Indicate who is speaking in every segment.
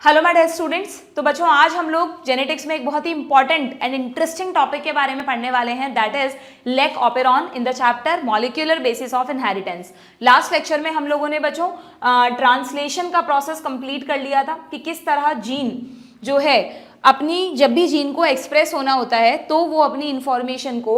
Speaker 1: Hello my dear students. तो बच्चों आज हम लोग जेनेटिक्स में एक बहुत ही इंपॉर्टेंट एंड इंटरेस्टिंग टॉपिक के बारे में पढ़ने वाले हैं, that is lake operon in the chapter molecular basis of inheritance. Last lecture में हम लोगों ने बच्चों ट्रांसलेशन का प्रोसेस कंप्लीट कर लिया था कि किस तरह जीन जो है अपनी जब भी जीन को एक्सप्रेस होना होता है तो वो अपनी इंफॉर्मेशन को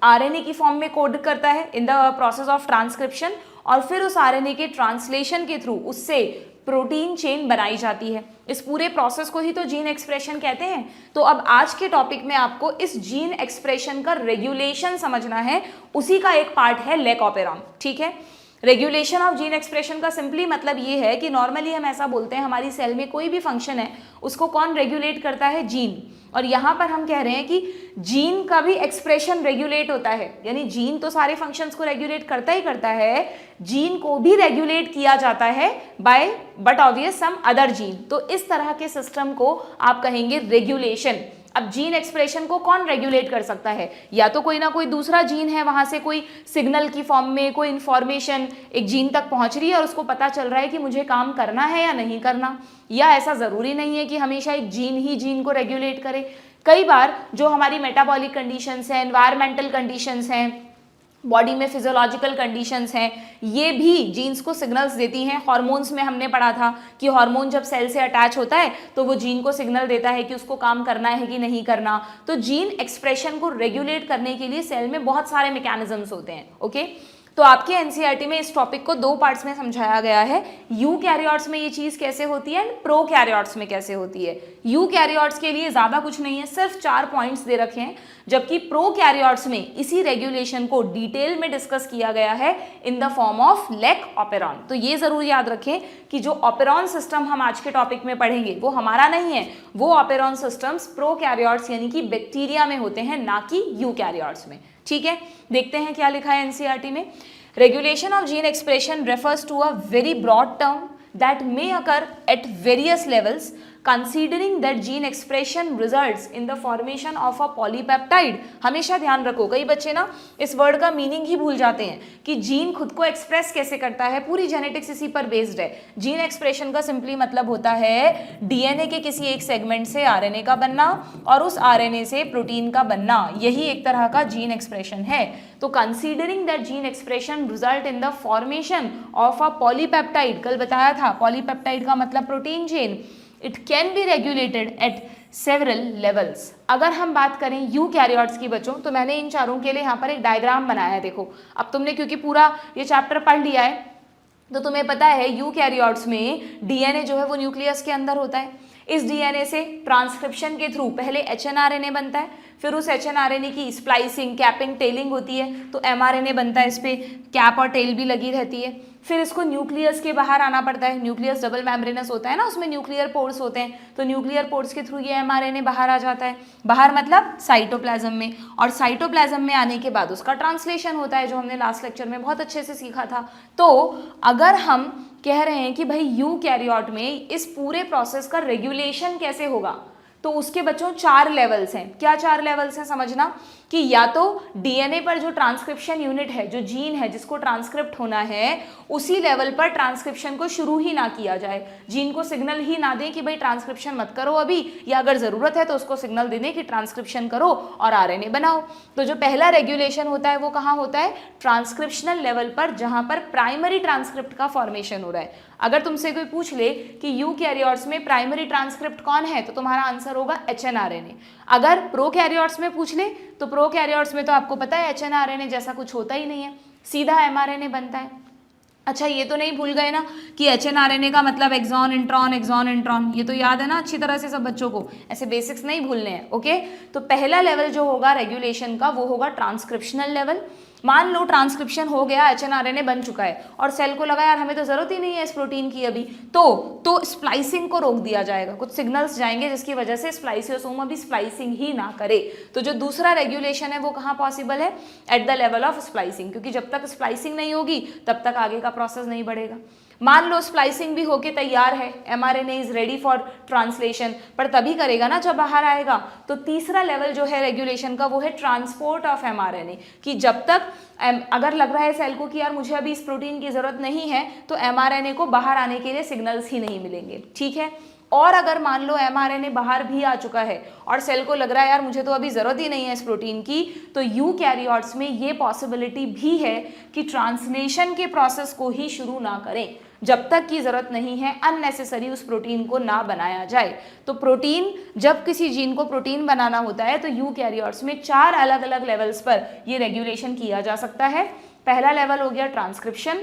Speaker 1: आरएनए की फॉर्म में कोड करता है in the process of transcription, और फिर उस आरएनए के ट्रांसलेशन के थ्रू उससे प्रोटीन चेन बनाई जाती है। इस पूरे प्रोसेस को ही तो जीन एक्सप्रेशन कहते हैं। तो अब आज के टॉपिक में आपको इस जीन एक्सप्रेशन का रेगुलेशन समझना है, उसी का एक पार्ट है लेक ऑपेरॉन। ठीक है, रेगुलेशन ऑफ जीन एक्सप्रेशन का सिंपली मतलब ये है कि नॉर्मली हम ऐसा बोलते हैं हमारी सेल में कोई भी फंक्शन है उसको कौन रेगुलेट करता है? जीन। और यहाँ पर हम कह रहे हैं कि जीन का भी एक्सप्रेशन रेगुलेट होता है, यानी जीन तो सारे फंक्शंस को रेगुलेट करता ही करता है, जीन को भी रेगुलेट किया जाता है by but obvious some other gene. तो इस तरह के सिस्टम को आप कहेंगे रेगुलेशन। अब जीन एक्सप्रेशन को कौन रेगुलेट कर सकता है? या तो कोई ना कोई दूसरा जीन है, वहां से कोई सिग्नल की फॉर्म में कोई इंफॉर्मेशन एक जीन तक पहुंच रही है और उसको पता चल रहा है कि मुझे काम करना है या नहीं करना। या ऐसा जरूरी नहीं है कि हमेशा एक जीन ही जीन को रेगुलेट करे। कई बार जो हमारी मेटाबॉलिक कंडीशंस हैं, एनवायरमेंटल कंडीशंस हैं, बॉडी में फिजियोलॉजिकल कंडीशंस हैं, ये भी जीन्स को सिग्नल्स देती हैं। हार्मोन्स में हमने पढ़ा था कि हार्मोन जब सेल से अटैच होता है तो वो जीन को सिग्नल देता है कि उसको काम करना है कि नहीं करना। तो जीन एक्सप्रेशन को रेगुलेट करने के लिए सेल में बहुत सारे मैकेनिज्म्स होते हैं। ओके, तो आपके एनसीईआरटी में इस टॉपिक को दो पार्ट्स में समझाया गया है। यूकैरियोट्स में ये चीज कैसे होती है एंड प्रोकैरियोट्स में कैसे होती है। यूकैरियोट्स के लिए ज्यादा कुछ नहीं है, सिर्फ 4 पॉइंट्स दे रखे हैं, जबकि प्रोकैरियोट्स में इसी रेगुलेशन को डिटेल में डिस्कस किया गया है in the form of lake operon. तो ये जरूर याद रखें कि जो ऑपेरॉन सिस्टम हम आज के टॉपिक में पढ़ेंगे वो हमारा नहीं है, वो ऑपेरॉन सिस्टम्स प्रोकैरियोट्स यानी कि बैक्टीरिया में होते हैं, ना कि यूकैरियोट्स में। ठीक है, देखते हैं क्या लिखा है एनसीईआरटी में। Regulation of gene expression refers to a very broad term that may occur at various levels considering that gene expression results in the formation of a polypeptide। हमेशा ध्यान रखो, कई बच्चे ना इस वर्ड का मीनिंग ही भूल जाते हैं कि जीन खुद को एक्सप्रेस कैसे करता है। पूरी जेनेटिक्स इसी पर बेस्ड है। जीन एक्सप्रेशन का सिंपली मतलब होता है डीएनए के किसी एक सेगमेंट से आरएनए का बनना और उस आरएनए से प्रोटीन का बनना, यही एक तरह का जीन एक्सप्रेशन है। तो considering that gene expression result in the formation of a polypeptide, कल बताया था पॉलीपेप्टाइड का मतलब protein chain, it can be regulated eight several levels. अगर हम बात करें यूकैरियोट्स की बच्चों, तो मैंने इन चारों के लिए यहाँ पर एक डायग्राम बनाया है। देखो, अब तुमने क्योंकि पूरा ये चैप्टर पढ़ लिया है तो तुम्हें पता है यूकैरियोट्स में डीएनए जो है वो न्यूक्लियस के अंदर होता है। इस डीएनए से ट्रांसक्रिप्शन के थ्रू पहले एचएनआरएनए बनता है, फिर उस एचएनआरएनए की स्प्लाइसिंग, कैपिंग, टेलिंग होती है, तो एमआरएनए बनता है, इस पे कैप और टेल भी लगी रहती है। फिर इसको न्यूक्लियस के बाहर आना पड़ता है। न्यूक्लियस डबल मेम्ब्रेनस होता है ना, उसमें न्यूक्लियर पोर्स होते हैं, तो न्यूक्लियर पोर्स के थ्रू ये एमआरएनए बाहर आ जाता है। बाहर मतलब साइटोप्लाज्म में, और साइटोप्लाज्म में आने के बाद उसका ट्रांसलेशन होता है, जो हमने लास्ट लेक्चर में बहुत अच्छे से सीखा था। तो अगर हम कह रहे हैं कि भाई यूकैरियोट में इस पूरे प्रोसेस का रेगुलेशन कैसे होगा, तो उसके बच्चों 4 लेवल्स हैं। क्या 4 लेवल्स हैं समझना, कि या तो डीएनए पर जो ट्रांसक्रिप्शन यूनिट है, जो जीन है जिसको ट्रांसक्रिप्ट होना है, उसी लेवल पर ट्रांसक्रिप्शन को शुरू ही ना किया जाए, जीन को सिग्नल ही ना दें कि भाई ट्रांसक्रिप्शन मत करो अभी, या अगर जरूरत है तो उसको सिग्नल दे दें कि ट्रांसक्रिप्शन करो और आरएनए बनाओ। तो जो पहला रेगुलेशन होता है वो कहाँ होता है? ट्रांसक्रिप्शनल लेवल पर, जहां पर प्राइमरी ट्रांसक्रिप्ट का फॉर्मेशन हो रहा है। अगर तुमसे कोई पूछ ले कि यूकैरियोट्स में प्राइमरी ट्रांसक्रिप्ट कौन है, तो तुम्हारा आंसर होगा एचएनआरएनए। अगर प्रोकैरियोट्स में पूछ ले तो प्रोकैरियोट्स में तो आपको पता है एचएनआरएनए जैसा कुछ होता ही नहीं है, सीधा एमआरएनए बनता है। अच्छा, ये तो नहीं भूल गए ना कि एचएनआरएनए का मतलब एक्सॉन इंट्रॉन, एक्सॉन इंट्रॉन, ये तो याद है ना अच्छी तरह से सब बच्चों को, ऐसे बेसिक्स नहीं भूलने हैं। ओके, तो पहला लेवल जो होगा रेगुलेशन का वो होगा ट्रांसक्रिप्शनल लेवल। मान लो ट्रांसक्रिप्शन हो गया, एचएनआरएनए बन चुका है और सेल को लगा यार हमें तो जरूरत ही नहीं है इस प्रोटीन की अभी, तो स्प्लाइसिंग को रोक दिया जाएगा, कुछ सिग्नल्स जाएंगे जिसकी वजह से स्प्लाइसियोसोम अभी स्प्लाइसिंग ही ना करे। तो जो दूसरा रेगुलेशन है वो कहाँ पॉसिबल है? At the level of splicing, क्योंकि जब तक स्प्लाइसिंग नहीं होगी तब तक आगे का प्रोसेस नहीं बढ़ेगा। मान लो स्प्लाइसिंग भी होके तैयार है, mRNA is ready for translation, पर तभी करेगा ना जब बाहर आएगा। तो तीसरा लेवल जो है रेगुलेशन का वो है ट्रांसपोर्ट ऑफ एमआरएनए, कि जब तक अगर लग रहा है सेल को कि यार मुझे अभी इस प्रोटीन की जरूरत नहीं है, तो एमआरएनए को बाहर आने के लिए सिग्नल्स ही नहीं मिलेंगे। ठीक है, और अगर मान लो mRNA बाहर भी आ चुका है और सेल को लग रहा है यार मुझे तो अभी ज़रूरत ही नहीं है इस प्रोटीन की, तो यूकैरियोट्स में ये पॉसिबिलिटी भी है कि ट्रांसलेशन के प्रोसेस को ही शुरू ना करें जब तक की ज़रूरत नहीं है, अननेसेसरी उस प्रोटीन को ना बनाया जाए। तो प्रोटीन, जब किसी जीन को प्रोटीन बनाना होता है तो यूकैरियोट्स में 4 अलग अलग लेवल्स पर ये रेगुलेशन किया जा सकता है। पहला लेवल हो गया ट्रांसक्रिप्शन,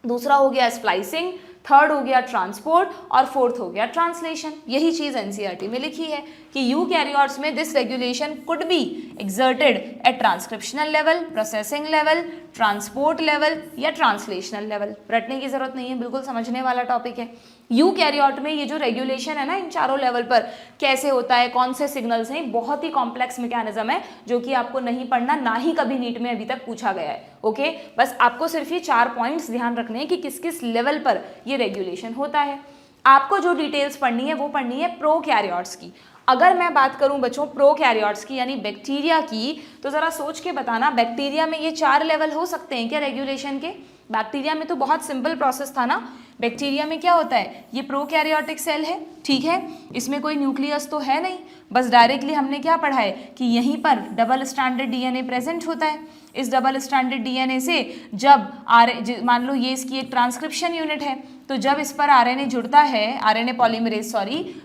Speaker 1: दूसरा हो गया स्प्लाइसिंग, थर्ड हो गया ट्रांसपोर्ट और फोर्थ हो गया ट्रांसलेशन। यही चीज़ एनसीईआरटी में लिखी है कि यूकैरियोट्स में this regulation could be exerted at transcriptional level, processing level, transport level या ट्रांसलेशनल लेवल। रटने की जरूरत नहीं है, बिल्कुल समझने वाला टॉपिक है। यूकैरियोट में ये जो रेगुलेशन है ना इन चारों लेवल पर कैसे होता है, कौन से सिग्नल्स हैं, बहुत ही कॉम्प्लेक्स मैकेनिज्म है जो कि आपको नहीं पढ़ना, ना ही कभी नीट में अभी तक पूछा गया है। ओके, बस आपको सिर्फ ये 4 पॉइंट्स ध्यान रखने हैं कि किस किस लेवल पर ये रेगुलेशन होता है। आपको जो डिटेल्स पढ़नी है वो पढ़नी है प्रोकैरियोट्स की। अगर मैं बात करूं बच्चों प्रोकैरियोट्स की यानी बैक्टीरिया की, तो जरा सोच के बताना बैक्टीरिया में ये 4 लेवल हो सकते हैं क्या रेगुलेशन के? बैक्टीरिया में तो बहुत सिंपल प्रोसेस था ना। बैक्टीरिया में क्या होता है, ये प्रोकैरियोटिक सेल है, ठीक है, इसमें कोई न्यूक्लियस तो है नहीं, बस डायरेक्टली हमने क्या पढ़ा है कि यहीं पर डबल स्ट्रैंडेड डीएनए प्रेजेंट होता है। इस डबल स्ट्रैंडेड डीएनए से जब मान लो ये इसकी एक ट्रांसक्रिप्शन यूनिट है, तो जब इस पर आरएनए जुड़ता है, आरएनए पॉलीमरेज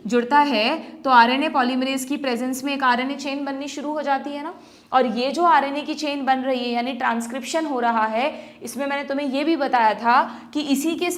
Speaker 1: जुड़ता है, तो आरएनए पॉलीमरेज की प्रेजेंस में एक आरएनए चेन बननी शुरू हो जाती है ना। और ये जो आरएनए की चेन बन रही है यानी ट्रांसक्रिप्शन हो रहा है, इसमें मैंने तुम्हें ये भी बताया था कि इसी के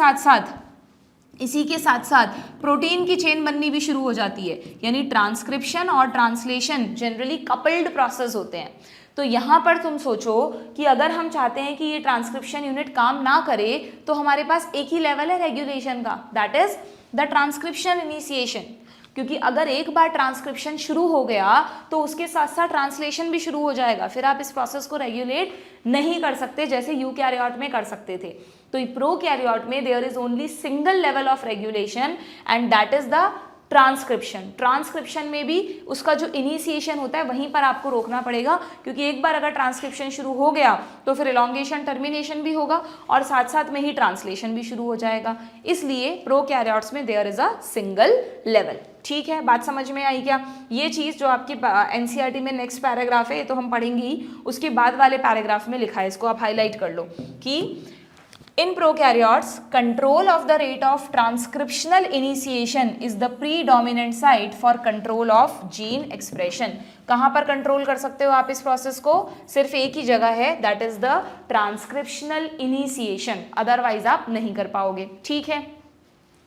Speaker 1: साथ साथ प्रोटीन की चेन बननी भी शुरू हो जाती है, यानी ट्रांसक्रिप्शन और ट्रांसलेशन जनरली कपल्ड प्रोसेस होते हैं। तो यहाँ पर तुम सोचो कि अगर हम चाहते हैं कि ये ट्रांसक्रिप्शन यूनिट काम ना करे तो हमारे पास एक ही लेवल है रेगुलेशन का, that is the transcription initiation. क्योंकि अगर एक बार ट्रांसक्रिप्शन शुरू हो गया तो उसके साथ साथ ट्रांसलेशन भी शुरू हो जाएगा, फिर आप इस प्रोसेस को रेगुलेट नहीं कर सकते जैसे यूकैरियोट में कर सकते थे। तो प्रोकैरियोट में there is only single level of regulation and that is the transcription. Transcription में भी उसका जो इनिशिएशन होता है वहीं पर आपको रोकना पड़ेगा, क्योंकि एक बार अगर ट्रांसक्रिप्शन शुरू हो गया तो फिर एलोंगेशन टर्मिनेशन भी होगा और साथ साथ में ही ट्रांसलेशन भी शुरू हो जाएगा। इसलिए प्रोकैरियोट्स में there is a single level. ठीक है, बात समझ में आई क्या? ये चीज़ जो आपकी एनसीईआरटी में नेक्स्ट पैराग्राफ है ये तो हम पढ़ेंगे ही, उसके बाद वाले पैराग्राफ में लिखा है, इसको आप हाईलाइट कर लो कि in prokaryotes, control of the rate of transcriptional initiation is the predominant site for control of gene expression. कहाँ पर कंट्रोल कर सकते हो आप इस प्रोसेस को? सिर्फ एक ही जगह है, that is the transcriptional initiation, otherwise आप नहीं कर पाओगे। ठीक है,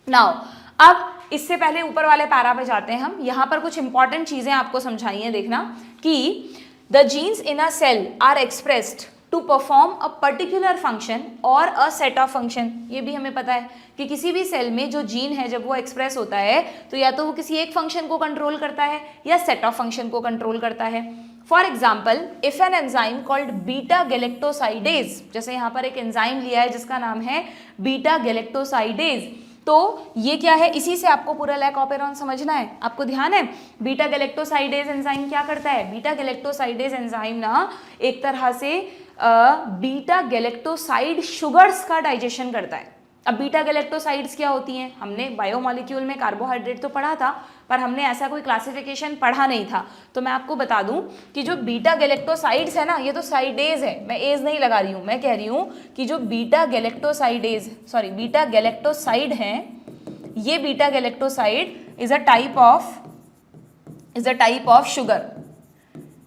Speaker 1: नाउ अब इससे पहले ऊपर वाले पैरा पे जाते हैं हम। यहाँ पर कुछ इंपॉर्टेंट चीजें आपको समझाई हैं, देखना कि the genes in a cell are expressed to perform a particular function और अ सेट ऑफ फंक्शन। ये भी हमें पता है कि किसी भी सेल में जो जीन है जब वो एक्सप्रेस होता है तो या तो वो किसी एक फंक्शन को कंट्रोल करता है या सेट ऑफ फंक्शन को कंट्रोल करता है। For example, if an enzyme called beta galactosidase, जैसे यहाँ पर एक एंजाइम लिया है जिसका नाम है बीटा गैलेक्टोसाइडेज, तो ये क्या है, इसी से आपको पूरा लैक ऑपेरॉन समझना है। आपको ध्यान है बीटा गैलेक्टोसाइडेज एंजाइम क्या करता है? बीटा गैलेक्टोसाइडेज एंजाइम ना एक तरह से बीटा गैलेक्टोसाइड शुगर्स का डाइजेशन करता है। अब बीटा गैलेक्टोसाइड्स क्या होती हैं? हमने बायोमॉलिक्यूल में कार्बोहाइड्रेट तो पढ़ा था, पर हमने ऐसा कोई क्लासिफिकेशन पढ़ा नहीं था। तो मैं आपको बता दूं कि जो बीटा गैलेक्टोसाइड्स है ना, ये तो साइडेज है, मैं एज नहीं लगा रही हूँ, मैं कह रही हूँ कि जो बीटा गैलेक्टोसाइड हैं, ये beta galactoside is a type of sugar.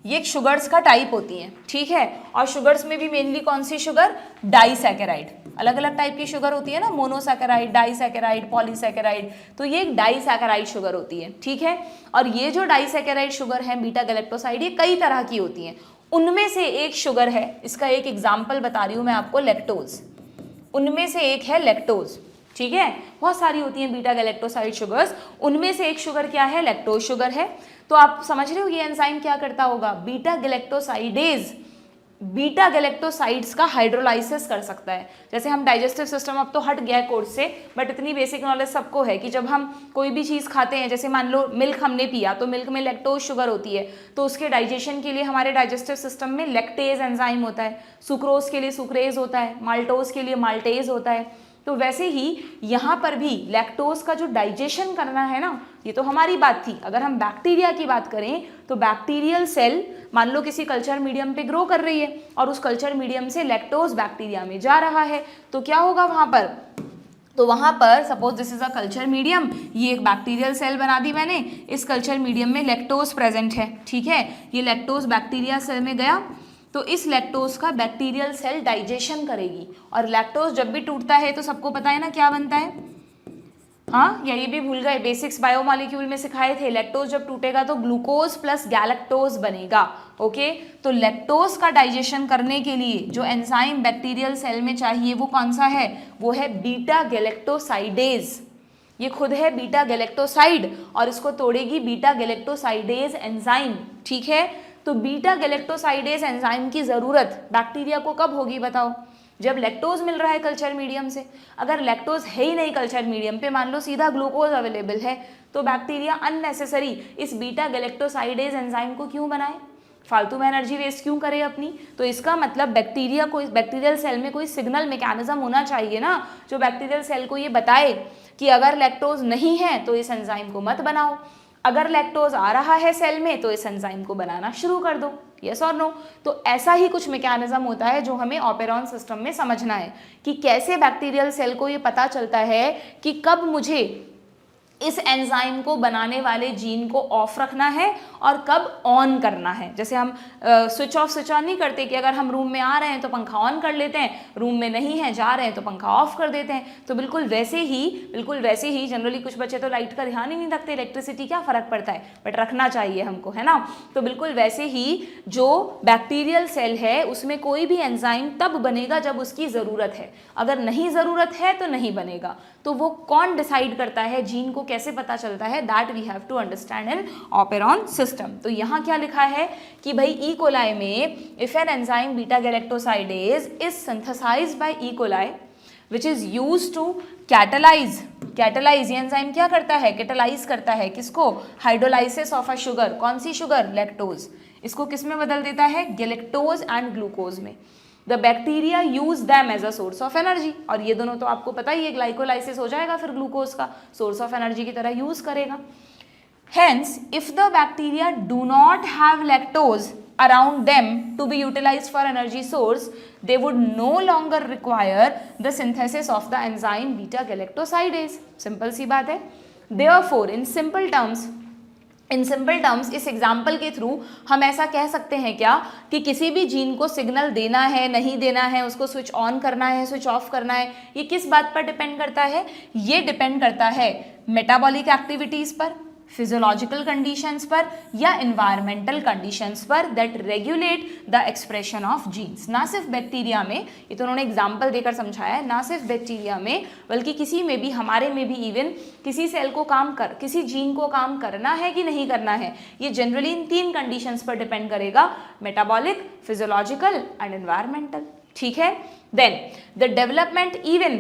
Speaker 1: ये शुगर्स का टाइप होती हैं, ठीक है। और शुगर्स में भी मेनली कौन सी शुगर? डाइसैकेराइड। अलग अलग टाइप की शुगर होती है ना, मोनोसैकेराइड, डाइसैकेराइड, पॉलीसैकेराइड, तो ये एक डाइसैकेराइड शुगर होती है, ठीक है। और ये जो डाइसैकेराइड शुगर है बीटा गैलेक्टोसाइड, ये कई तरह की होती हैं। उनमें से एक शुगर है, इसका एक एग्जाम्पल बता रही हूँ मैं आपको, लैक्टोज। उनमें से एक है लैक्टोज, ठीक है। बहुत सारी होती हैं बीटा गैलेक्टोसाइड शुगर्स, उनमें से एक शुगर क्या है? लैक्टोज शुगर है। तो आप समझ रहे हो ये एंजाइम क्या करता होगा? बीटा गैलेक्टोसाइडेज बीटा गैलेक्टोसाइड्स का हाइड्रोलाइसिस कर सकता है। जैसे हम डाइजेस्टिव सिस्टम, अब तो हट गया है कोर्स से, बट इतनी बेसिक नॉलेज सबको है कि जब हम कोई भी चीज़ खाते हैं, जैसे मान लो मिल्क हमने पिया, तो मिल्क में लैक्टोज शुगर होती है, तो उसके डाइजेशन के लिए हमारे डाइजेस्टिव सिस्टम में लैक्टेज एंजाइम होता है, सुक्रोज के लिए सुक्रेज होता है, माल्टोज के लिए माल्टेज होता है। तो वैसे ही यहाँ पर भी लैक्टोज का जो डाइजेशन करना है ना, ये तो हमारी बात थी। अगर हम बैक्टीरिया की बात करें तो बैक्टीरियल सेल मान लो किसी कल्चर मीडियम पे ग्रो कर रही है और उस कल्चर मीडियम से लैक्टोज बैक्टीरिया में जा रहा है, तो क्या होगा वहाँ पर, तो वहाँ पर suppose this is a culture medium, ये एक बैक्टीरियल सेल बना दी मैंने, इस कल्चर मीडियम में लैक्टोज प्रेजेंट है, ठीक है, ये लैक्टोज बैक्टीरिया सेल में गया, तो इस लैक्टोज का बैक्टीरियल सेल डाइजेशन करेगी, और लैक्टोज जब भी टूटता है तो सबको पता है ना क्या बनता है, हाँ या ये भी भूल गए, बेसिक्स बायोमॉलिक्यूल में सिखाए थे, लैक्टोज जब टूटेगा तो ग्लूकोज प्लस गैलेक्टोज बनेगा, ओके। तो लैक्टोज का डाइजेशन करने के लिए जो एंजाइम बैक्टीरियल सेल में चाहिए वो कौन सा है, वो है बीटा गैलेक्टोसाइडेज, ये खुद है बीटा गैलेक्टोसाइड और इसको तोड़ेगी बीटा गैलेक्टोसाइडेज एंजाइम, ठीक है। तो बीटा गैलेक्टोसाइडेज एंजाइम की जरूरत बैक्टीरिया को कब होगी बताओ, जब लैक्टोज मिल रहा है कल्चर मीडियम से। अगर लैक्टोज है ही नहीं कल्चर मीडियम पे, मान लो सीधा ग्लूकोज अवेलेबल है, तो बैक्टीरिया अननेसेसरी इस बीटा गैलेक्टोसाइडेज एंजाइम को क्यों बनाए, फालतू में एनर्जी वेस्ट क्यों करे अपनी। तो इसका मतलब बैक्टीरिया को, बैक्टीरियल सेल में कोई सिग्नल मैकेनिज्म होना चाहिए ना, जो बैक्टीरियल सेल को ये बताए कि अगर लैक्टोज नहीं है तो इस एंजाइम को मत बनाओ, अगर लैक्टोज आ रहा है सेल में तो इस एंजाइम को बनाना शुरू कर दो, यस और नो। तो ऐसा ही कुछ मैकेनिज्म होता है जो हमें ऑपेरॉन सिस्टम में समझना है कि कैसे बैक्टीरियल सेल को ये पता चलता है कि कब मुझे इस एंजाइम को बनाने वाले जीन को ऑफ रखना है और कब ऑन करना है। जैसे हम स्विच ऑफ स्विच ऑन नहीं करते कि अगर हम रूम में आ रहे हैं तो पंखा ऑन कर लेते हैं, रूम में नहीं है जा रहे हैं तो पंखा ऑफ कर देते हैं। तो बिल्कुल वैसे ही जनरली कुछ बच्चे तो लाइट का ध्यान ही नहीं रखते, इलेक्ट्रिसिटी क्या फ़र्क पड़ता है, बट रखना चाहिए हमको, है ना। तो बिल्कुल वैसे ही जो बैक्टीरियल सेल है उसमें कोई भी एंजाइम तब बनेगा जब उसकी ज़रूरत है, अगर नहीं ज़रूरत है तो नहीं बनेगा। तो वो कौन डिसाइड करता है, जीन को कैसे पता चलता है, that we have to understand in operon system. तो यहाँ क्या लिखा है कि भाई ई कोलाई में if an enzyme beta galactosidase is synthesized by E coli which is used to catalyze, ये एंजाइम क्या करता है, कैटलाइज करता है किसको, हाइड्रोलाइसिस ऑफ अ शुगर, कौन सी शुगर, लैक्टोज, इसको किस में बदल देता है, गैलेक्टोज एंड ग्लूकोज में। The bacteria use them as a source of energy, और ये दोनों तो आपको पता ही है, ग्लाइकोलाइसिस हो जाएगा फिर ग्लूकोज का सोर्स ऑफ एनर्जी की तरह यूज करेगा। Hence if the bacteria do not have lactose around them to be utilized for energy source, they would no longer require the synthesis of the enzyme beta galactosidase. Simple सी बात है। Therefore, in simple terms इस example के through हम ऐसा कह सकते हैं क्या कि किसी भी जीन को सिग्नल देना है नहीं देना है, उसको स्विच ऑन करना है स्विच ऑफ करना है, ये किस बात पर डिपेंड करता है, ये डिपेंड करता है मेटाबॉलिक एक्टिविटीज पर, फिजियोलॉजिकल कंडीशंस पर या इन्वायरमेंटल कंडीशंस पर that regulate the expression of genes. ना सिर्फ बैक्टीरिया में, ये तो उन्होंने एग्जाम्पल देकर समझाया है, ना सिर्फ बैक्टीरिया में बल्कि किसी में भी, हमारे में भी, इवन किसी सेल को किसी जीन को काम करना है कि नहीं करना है, ये जनरली इन 3 कंडीशंस पर डिपेंड करेगा, मेटाबॉलिक, फिजियोलॉजिकल एंड एनवायरमेंटल, ठीक है। देन द डेवलपमेंट इवन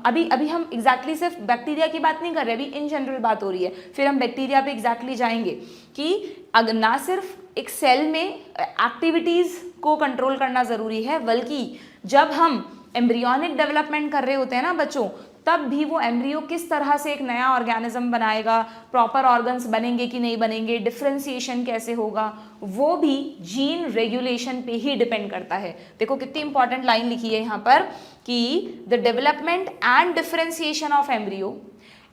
Speaker 1: अभी हम एग्जैक्टली सिर्फ बैक्टीरिया की बात नहीं कर रहे, अभी इन जनरल बात हो रही है, फिर हम बैक्टीरिया पे एग्जैक्टली जाएंगे कि अगर ना सिर्फ एक सेल में एक्टिविटीज को कंट्रोल करना जरूरी है, बल्कि जब हम एम्ब्रियोनिक डेवलपमेंट कर रहे होते हैं ना बच्चों, तब भी वो एम्ब्रियो किस तरह से एक नया ऑर्गेनिज्म बनाएगा, प्रॉपर ऑर्गन्स बनेंगे कि नहीं बनेंगे, डिफ्रेंसिएशन कैसे होगा, वो भी जीन रेगुलेशन पे ही डिपेंड करता है। देखो कितनी इंपॉर्टेंट लाइन लिखी है यहाँ पर कि the development and differentiation of embryo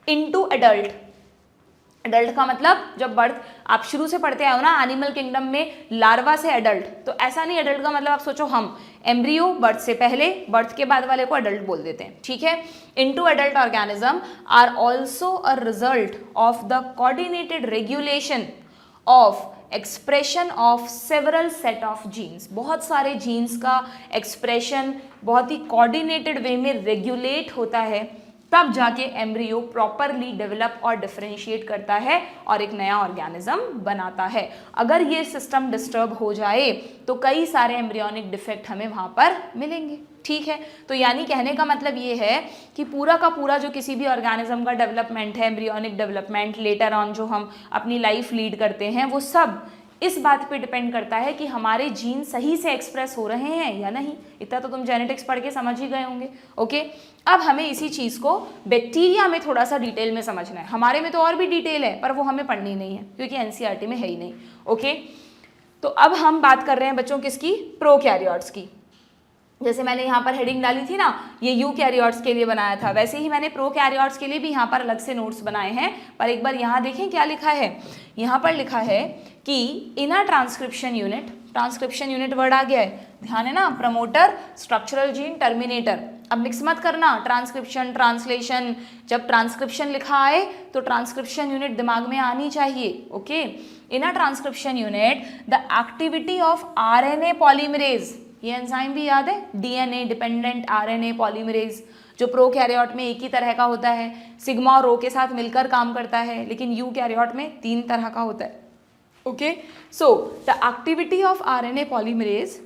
Speaker 1: into adult. Adult का मतलब जब बर्थ, आप शुरू से पढ़ते आए हो ना एनिमल किंगडम में, लार्वा से एडल्ट, तो ऐसा नहीं, एडल्ट का मतलब आप सोचो हम एम्ब्रियो बर्थ से पहले, बर्थ के बाद वाले को एडल्ट बोल देते हैं, ठीक है। Into adult organism are also a result of the coordinated regulation of expression of several set of genes. बहुत सारे जीन्स का एक्सप्रेशन बहुत ही कोऑर्डिनेटेड वे में रेगुलेट होता है, तब जाके एम्ब्रियो प्रॉपरली डेवलप और डिफरेंशिएट करता है और एक नया ऑर्गेनिज्म बनाता है। अगर ये सिस्टम डिस्टर्ब हो जाए तो कई सारे एम्ब्रियोनिक डिफेक्ट हमें वहाँ पर मिलेंगे, ठीक है। तो यानी कहने का मतलब ये है कि पूरा का पूरा जो किसी भी ऑर्गेनिज्म का डेवलपमेंट है, एम्ब्रियोनिक डेवलपमेंट, लेटर ऑन जो हम अपनी लाइफ लीड करते हैं, वो सब इस बात पे डिपेंड करता है कि हमारे जीन सही से एक्सप्रेस हो रहे हैं या नहीं। इतना तो तुम जेनेटिक्स पढ़ के समझ ही गए होंगे। ओके, अब हमें इसी चीज़ को बैक्टीरिया में थोड़ा सा डिटेल में समझना है। हमारे में तो और भी डिटेल है पर वो हमें पढ़नी नहीं है क्योंकि एनसीईआरटी में है ही नहीं। ओके, तो अब हम बात कर रहे हैं बच्चों किसकी, प्रोकैरियोट्स की। जैसे मैंने यहाँ पर हेडिंग डाली थी ना, ये यूकैरियोट्स के लिए बनाया था, वैसे ही मैंने प्रोकैरियोट्स के लिए भी यहाँ पर अलग से नोट्स बनाए हैं। पर एक बार यहाँ देखें क्या लिखा है। यहाँ पर लिखा है कि इन अ ट्रांसक्रिप्शन यूनिट वर्ड आ गया है, ध्यान है ना, प्रमोटर, स्ट्रक्चरल जीन, टर्मिनेटर। अब मिक्स मत करना ट्रांसक्रिप्शन ट्रांसलेशन, जब ट्रांसक्रिप्शन लिखा आए तो ट्रांसक्रिप्शन यूनिट दिमाग में आनी चाहिए। Okay, in a transcription unit the activity of RNA polymerase, ये एंजाइम भी याद है, डीएनए डिपेंडेंट आरएनए पॉलीमरेज, जो प्रोकैरियोट में एक ही तरह का होता है, सिग्मा और रो के साथ मिलकर काम करता है, लेकिन यूकैरियोट में 3 तरह का होता है। Okay, so the activity of RNA polymerase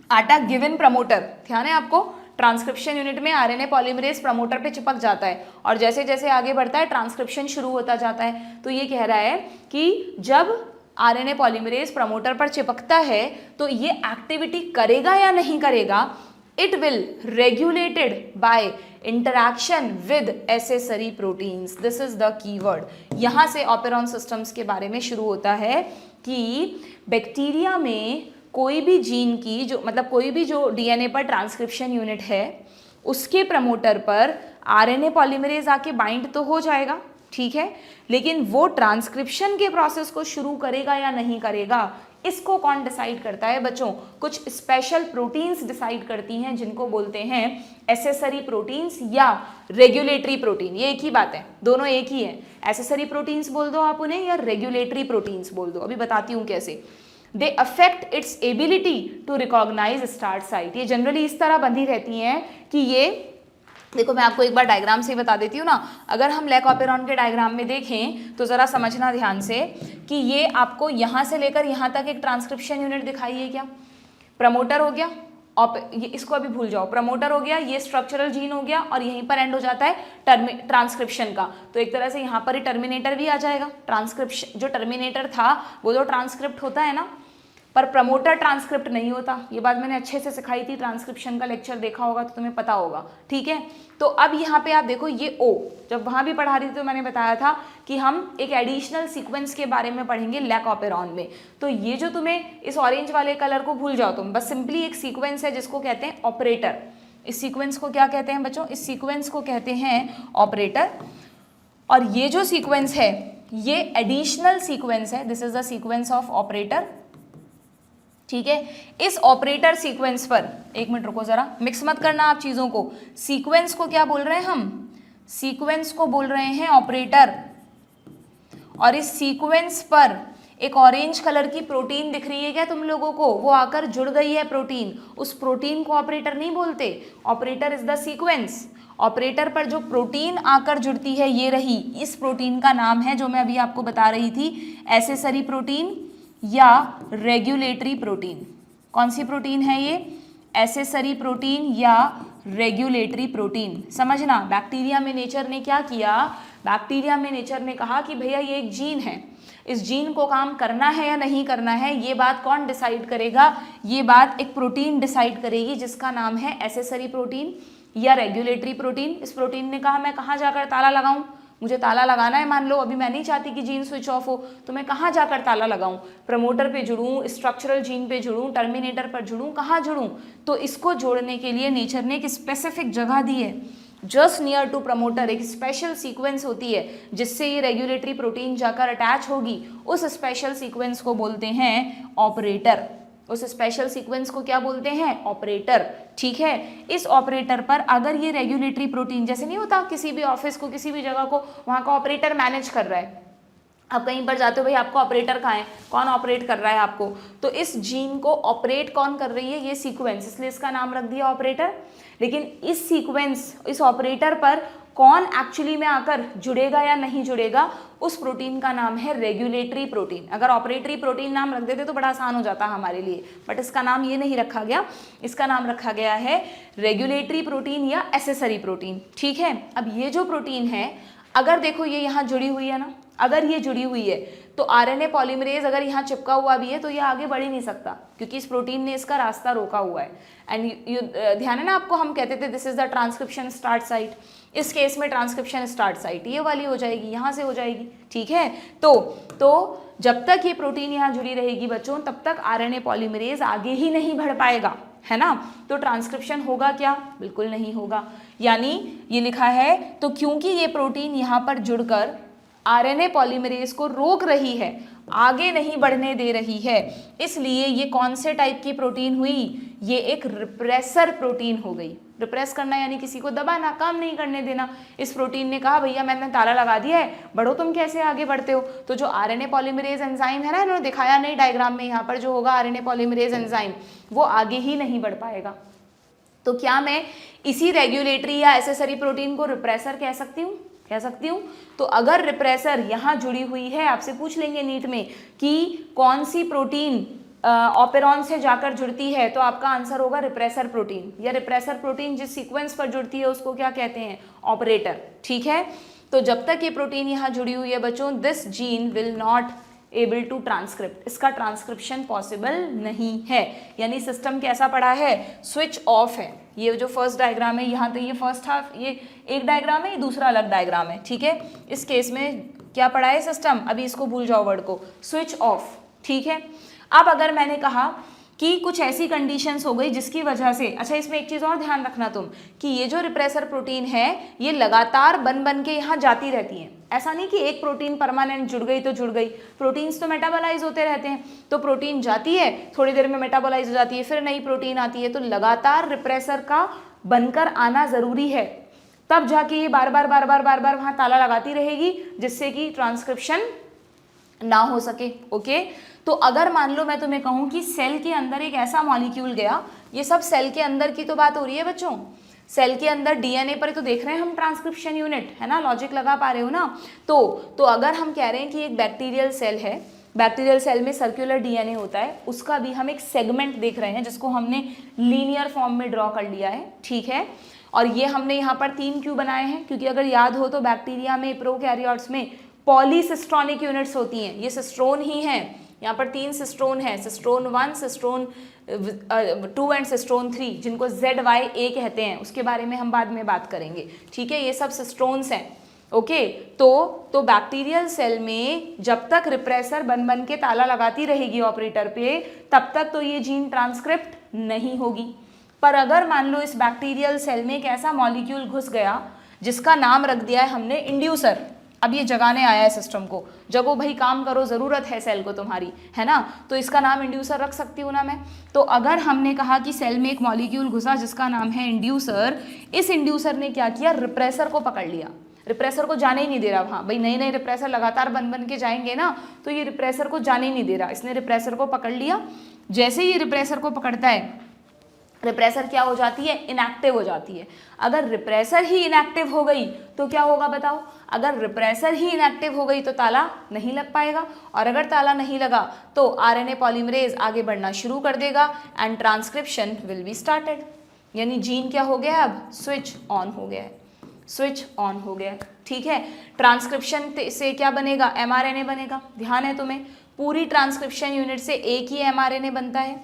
Speaker 1: at a given promoter, ध्यान है आपको, ट्रांसक्रिप्शन यूनिट में आरएनए पॉलीमरेज प्रमोटर पे चिपक जाता है और जैसे जैसे आगे बढ़ता है ट्रांसक्रिप्शन शुरू होता जाता है। तो ये कह रहा है कि जब आरएनए पॉलीमरेज प्रमोटर पर चिपकता है तो ये एक्टिविटी करेगा या नहीं करेगा, it will regulated by interaction with accessory proteins. This is the keyword. यहाँ से ऑपेरॉन सिस्टम्स के बारे में शुरू होता है कि बैक्टीरिया में कोई भी जीन की जो मतलब कोई भी जो डीएनए पर ट्रांसक्रिप्शन यूनिट है उसके प्रमोटर पर आरएनए पॉलीमरेज आके बाइंड तो हो जाएगा, ठीक है, लेकिन वो ट्रांसक्रिप्शन के प्रोसेस को शुरू करेगा या नहीं करेगा, इसको कौन डिसाइड करता है बच्चों, कुछ स्पेशल प्रोटीन्स डिसाइड करती हैं जिनको बोलते हैं एसेसरी प्रोटीन्स या रेगुलेटरी प्रोटीन। ये एक ही बात है, दोनों एक ही है। एसेसरी प्रोटीन्स बोल दो आप उन्हें या रेगुलेटरी प्रोटीन्स बोल दो, अभी बताती हूँ कैसे। They affect its ability to recognize start site. ये जनरली इस तरह बंधी रहती हैं कि ये देखो, मैं आपको एक बार डायग्राम से ही बता देती हूँ ना। अगर हम लेक ऑपेरॉन के डायग्राम में देखें तो ज़रा समझना ध्यान से कि ये आपको यहाँ से लेकर यहाँ तक एक ट्रांसक्रिप्शन यूनिट दिखाई है क्या, प्रमोटर हो गया, ये इसको अभी भूल जाओ, प्रमोटर हो गया, ये स्ट्रक्चरल जीन हो गया और यहीं पर एंड हो जाता है ट्रांसक्रिप्शन का। तो एक तरह से यहाँ पर ही टर्मिनेटर भी आ जाएगा। ट्रांसक्रिप्शन जो टर्मिनेटर था वो तो ट्रांसक्रिप्ट होता है ना, पर प्रमोटर ट्रांसक्रिप्ट नहीं होता। ये बात मैंने अच्छे से सिखाई थी, ट्रांसक्रिप्शन का लेक्चर देखा होगा तो तुम्हें पता होगा, ठीक है। तो अब यहाँ पे आप देखो ये ओ, जब वहाँ भी पढ़ा रही थी तो मैंने बताया था कि हम एक एडिशनल सीक्वेंस के बारे में पढ़ेंगे लेक ऑपेरॉन में। तो ये जो तुम्हें इस ऑरेंज वाले कलर को भूल जाओ तुम, बस सिंपली एक सीक्वेंस है जिसको कहते हैं ऑपरेटर। इस सीक्वेंस को क्या कहते हैं बच्चों, इस सीक्वेंस को कहते हैं ऑपरेटर। और ये जो सीक्वेंस है ये एडिशनल सीक्वेंस है, this is the sequence of operator, ठीक है। इस ऑपरेटर सीक्वेंस पर, एक मिनट रुको जरा, मिक्स मत करना आप चीजों को। सीक्वेंस को क्या बोल रहे हैं हम, सीक्वेंस को बोल रहे हैं ऑपरेटर। और इस सीक्वेंस पर एक ऑरेंज कलर की प्रोटीन दिख रही है क्या तुम लोगों को, वो आकर जुड़ गई है प्रोटीन, उस प्रोटीन को ऑपरेटर नहीं बोलते, operator is the sequence. Operator पर जो प्रोटीन आकर जुड़ती है ये रही, इस प्रोटीन का नाम है जो मैं अभी आपको बता रही थी, एसेसरी प्रोटीन या रेगुलेटरी प्रोटीन। कौन सी प्रोटीन है ये, एसेसरी प्रोटीन या रेगुलेटरी प्रोटीन। समझना, बैक्टीरिया में नेचर ने क्या किया, बैक्टीरिया में नेचर ने कहा कि भैया ये एक जीन है, इस जीन को काम करना है या नहीं करना है, ये बात कौन डिसाइड करेगा, ये बात एक प्रोटीन डिसाइड करेगी जिसका नाम है एसेसरी प्रोटीन या रेगुलेटरी प्रोटीन। इस प्रोटीन ने कहा मैं कहाँ जाकर ताला लगाऊं, मुझे ताला लगाना है, मान लो अभी मैं नहीं चाहती कि जीन स्विच ऑफ हो, तो मैं कहाँ जाकर ताला लगाऊं, प्रमोटर पे जुड़ूं, स्ट्रक्चरल जीन पे जुड़ूं, टर्मिनेटर पर जुड़ूं, कहाँ जुड़ूं। तो इसको जोड़ने के लिए नेचर ने एक स्पेसिफिक जगह दी है, जस्ट नियर टू प्रमोटर एक स्पेशल सीक्वेंस होती है जिससे ये रेगुलेटरी प्रोटीन जाकर अटैच होगी, उस स्पेशल सीक्वेंस को बोलते हैं ऑपरेटर। उस स्पेशल सीक्वेंस को क्या बोलते हैं, ऑपरेटर, ठीक है। इस ऑपरेटर पर अगर ये रेगुलेटरी प्रोटीन, जैसे नहीं होता किसी भी ऑफिस को, किसी भी जगह को, वहाँ का ऑपरेटर मैनेज कर रहा है, आप कहीं पर जाते हो भाई आपको ऑपरेटर कहाँ है, कौन ऑपरेट कर रहा है आपको, तो इस जीन को ऑपरेट कौन कर रही है, ये सीक्वेंस, इसलिए इसका नाम रख दिया ऑपरेटर। लेकिन इस सीक्वेंस, इस ऑपरेटर पर कौन एक्चुअली में आकर जुड़ेगा या नहीं जुड़ेगा, उस प्रोटीन का नाम है रेगुलेटरी प्रोटीन। अगर ऑपरेटरी प्रोटीन नाम रख देते तो बड़ा आसान हो जाता हमारे लिए, बट इसका नाम ये नहीं रखा गया, इसका नाम रखा गया है रेगुलेटरी प्रोटीन या एसेसरी प्रोटीन, ठीक है। अब ये जो प्रोटीन है, अगर देखो ये यहाँ जुड़ी हुई है ना, अगर ये जुड़ी हुई है तो आरएनए पॉलीमरेज अगर यहाँ चिपका हुआ भी है तो ये आगे बढ़ ही नहीं सकता, क्योंकि इस प्रोटीन ने इसका रास्ता रोका हुआ है। एंड ध्यान है ना आपको, हम कहते थे this is the transcription start site, इस केस में ट्रांसक्रिप्शन स्टार्ट साइट ये वाली हो जाएगी, यहाँ से हो जाएगी, ठीक है। तो जब तक ये प्रोटीन यहाँ जुड़ी रहेगी बच्चों, तब तक आरएनए पॉलीमरेज आगे ही नहीं बढ़ पाएगा, है ना। तो ट्रांसक्रिप्शन होगा क्या? बिल्कुल नहीं होगा। यानी ये लिखा है, तो क्योंकि ये प्रोटीन यहाँ पर जुड़कर आरएनए पॉलीमरेज को रोक रही है, आगे नहीं बढ़ने दे रही है, इसलिए ये कौन से टाइप की प्रोटीन हुई? ये एक रिप्रेसर प्रोटीन हो गई। रिप्रेस करना यानी किसी को दबाना, काम नहीं करने देना। इस प्रोटीन ने कहा भैया मैंने ताला लगा दिया है, बढ़ो, तुम कैसे आगे बढ़ते हो। तो जो आरएनए पॉलीमरेज एंजाइम है ना, इन्होंने दिखाया नहीं डायग्राम में, यहाँ पर जो होगा आरएनए पॉलीमरेज एंजाइम, वो आगे ही नहीं बढ़ पाएगा। तो क्या मैं इसी रेगुलेटरी या एसेसरी प्रोटीन को रिप्रेसर कह सकती हूँ? कह सकती हूँ। तो अगर रिप्रेसर यहाँ जुड़ी हुई है, आपसे पूछ लेंगे नीट में कि कौन सी प्रोटीन ऑपेरॉन से जाकर जुड़ती है, तो आपका आंसर होगा रिप्रेसर प्रोटीन, या रिप्रेसर प्रोटीन जिस सीक्वेंस पर जुड़ती है उसको क्या कहते हैं? ऑपरेटर, ठीक है। तो जब तक ये प्रोटीन यहाँ जुड़ी हुई है बच्चों, this gene will not able to transcript, इसका ट्रांसक्रिप्शन पॉसिबल नहीं है। यानी सिस्टम कैसा पड़ा है? स्विच ऑफ है। ये जो फर्स्ट डायग्राम है, यहाँ तो ये फर्स्ट हाफ, ये एक डायग्राम है, ये दूसरा अलग डायग्राम है, ठीक है। इस केस में क्या पड़ा है सिस्टम? अभी इसको भूल जाओ वर्ड को, स्विच ऑफ, ठीक है। अब अगर मैंने कहा कि कुछ ऐसी कंडीशंस हो गई जिसकी वजह से, अच्छा इसमें एक चीज़ और ध्यान रखना तुम, कि ये जो रिप्रेसर प्रोटीन है ये लगातार बन के यहाँ जाती रहती हैं। ऐसा नहीं कि एक प्रोटीन परमानेंट जुड़ गई तो जुड़ गई, प्रोटीन्स तो मेटाबोलाइज होते रहते हैं। तो प्रोटीन जाती है, थोड़ी देर में मेटाबोलाइज हो जाती है, फिर नई प्रोटीन आती है। तो लगातार रिप्रेसर का बनकर आना ज़रूरी है, तब जाके ये बार बार वहाँ ताला लगाती रहेगी, जिससे कि ट्रांसक्रिप्शन ना हो सके। ओके, तो अगर मान लो मैं तुम्हें कहूँ कि सेल के अंदर एक ऐसा मॉलिक्यूल गया, ये सब सेल के अंदर की तो बात हो रही है बच्चों, सेल के अंदर डीएनए पर तो देख रहे हैं हम ट्रांसक्रिप्शन यूनिट, है ना, लॉजिक लगा पा रहे हो ना। तो अगर हम कह रहे हैं कि एक बैक्टीरियल सेल है, बैक्टीरियल सेल में सर्कुलर डीएनए होता है, उसका भी हम एक सेगमेंट देख रहे हैं जिसको हमने लीनियर फॉर्म में ड्रॉ कर लिया है, ठीक है। और ये हमने यहाँ पर 3 क्यों बनाए हैं? क्योंकि अगर याद हो तो बैक्टीरिया में, प्रोकैरियोट्स में पॉलीसिस्ट्रॉनिक यूनिट्स होती हैं, ये सिस्ट्रोन ही हैं। यहाँ पर 3 सिस्ट्रोन है, सिस्ट्रोन 1, सिस्ट्रोन 2 एंड सिस्ट्रोन 3, जिनको ZYA कहते हैं, उसके बारे में हम बाद में बात करेंगे, ठीक है। ये सब सिस्ट्रोन्स हैं, ओके। तो बैक्टीरियल सेल में जब तक रिप्रेसर बन के ताला लगाती रहेगी ऑपरेटर पे, तब तक तो ये जीन ट्रांसक्रिप्ट नहीं होगी। पर अगर मान लो इस बैक्टीरियल सेल में एक ऐसा मॉलिक्यूल घुस गया जिसका नाम रख दिया है हमने इंड्यूसर, अब ये जगाने आया है सिस्टम को, जगो भाई, काम करो, ज़रूरत है सेल को तुम्हारी, है ना। तो इसका नाम इंड्यूसर रख सकती हूँ ना मैं। तो अगर हमने कहा कि सेल में एक मॉलिक्यूल घुसा जिसका नाम है इंड्यूसर, इस इंड्यूसर ने क्या किया? रिप्रेसर को पकड़ लिया, रिप्रेसर को जाने ही नहीं दे रहा। वहाँ भाई नए रिप्रेसर लगातार बन के जाएंगे ना, तो ये रिप्रेसर को जाने ही नहीं दे रहा, इसने रिप्रेसर को पकड़ लिया। जैसे ही रिप्रेसर को पकड़ता है, रिप्रेसर क्या हो जाती है? इनएक्टिव हो जाती है। अगर रिप्रेसर ही इनएक्टिव हो गई तो क्या होगा बताओ? अगर रिप्रेसर ही इनएक्टिव हो गई तो ताला नहीं लग पाएगा, और अगर ताला नहीं लगा तो आरएनए पॉलीमरेज आगे बढ़ना शुरू कर देगा and transcription will be started. यानी जीन क्या हो गया? अब स्विच ऑन हो गया है, स्विच ऑन हो गया है, ठीक है। ट्रांसक्रिप्शन से क्या बनेगा? एमआरएनए बनेगा। ध्यान है तुम्हें, पूरी ट्रांसक्रिप्शन यूनिट से एक ही एमआरएनए बनता है,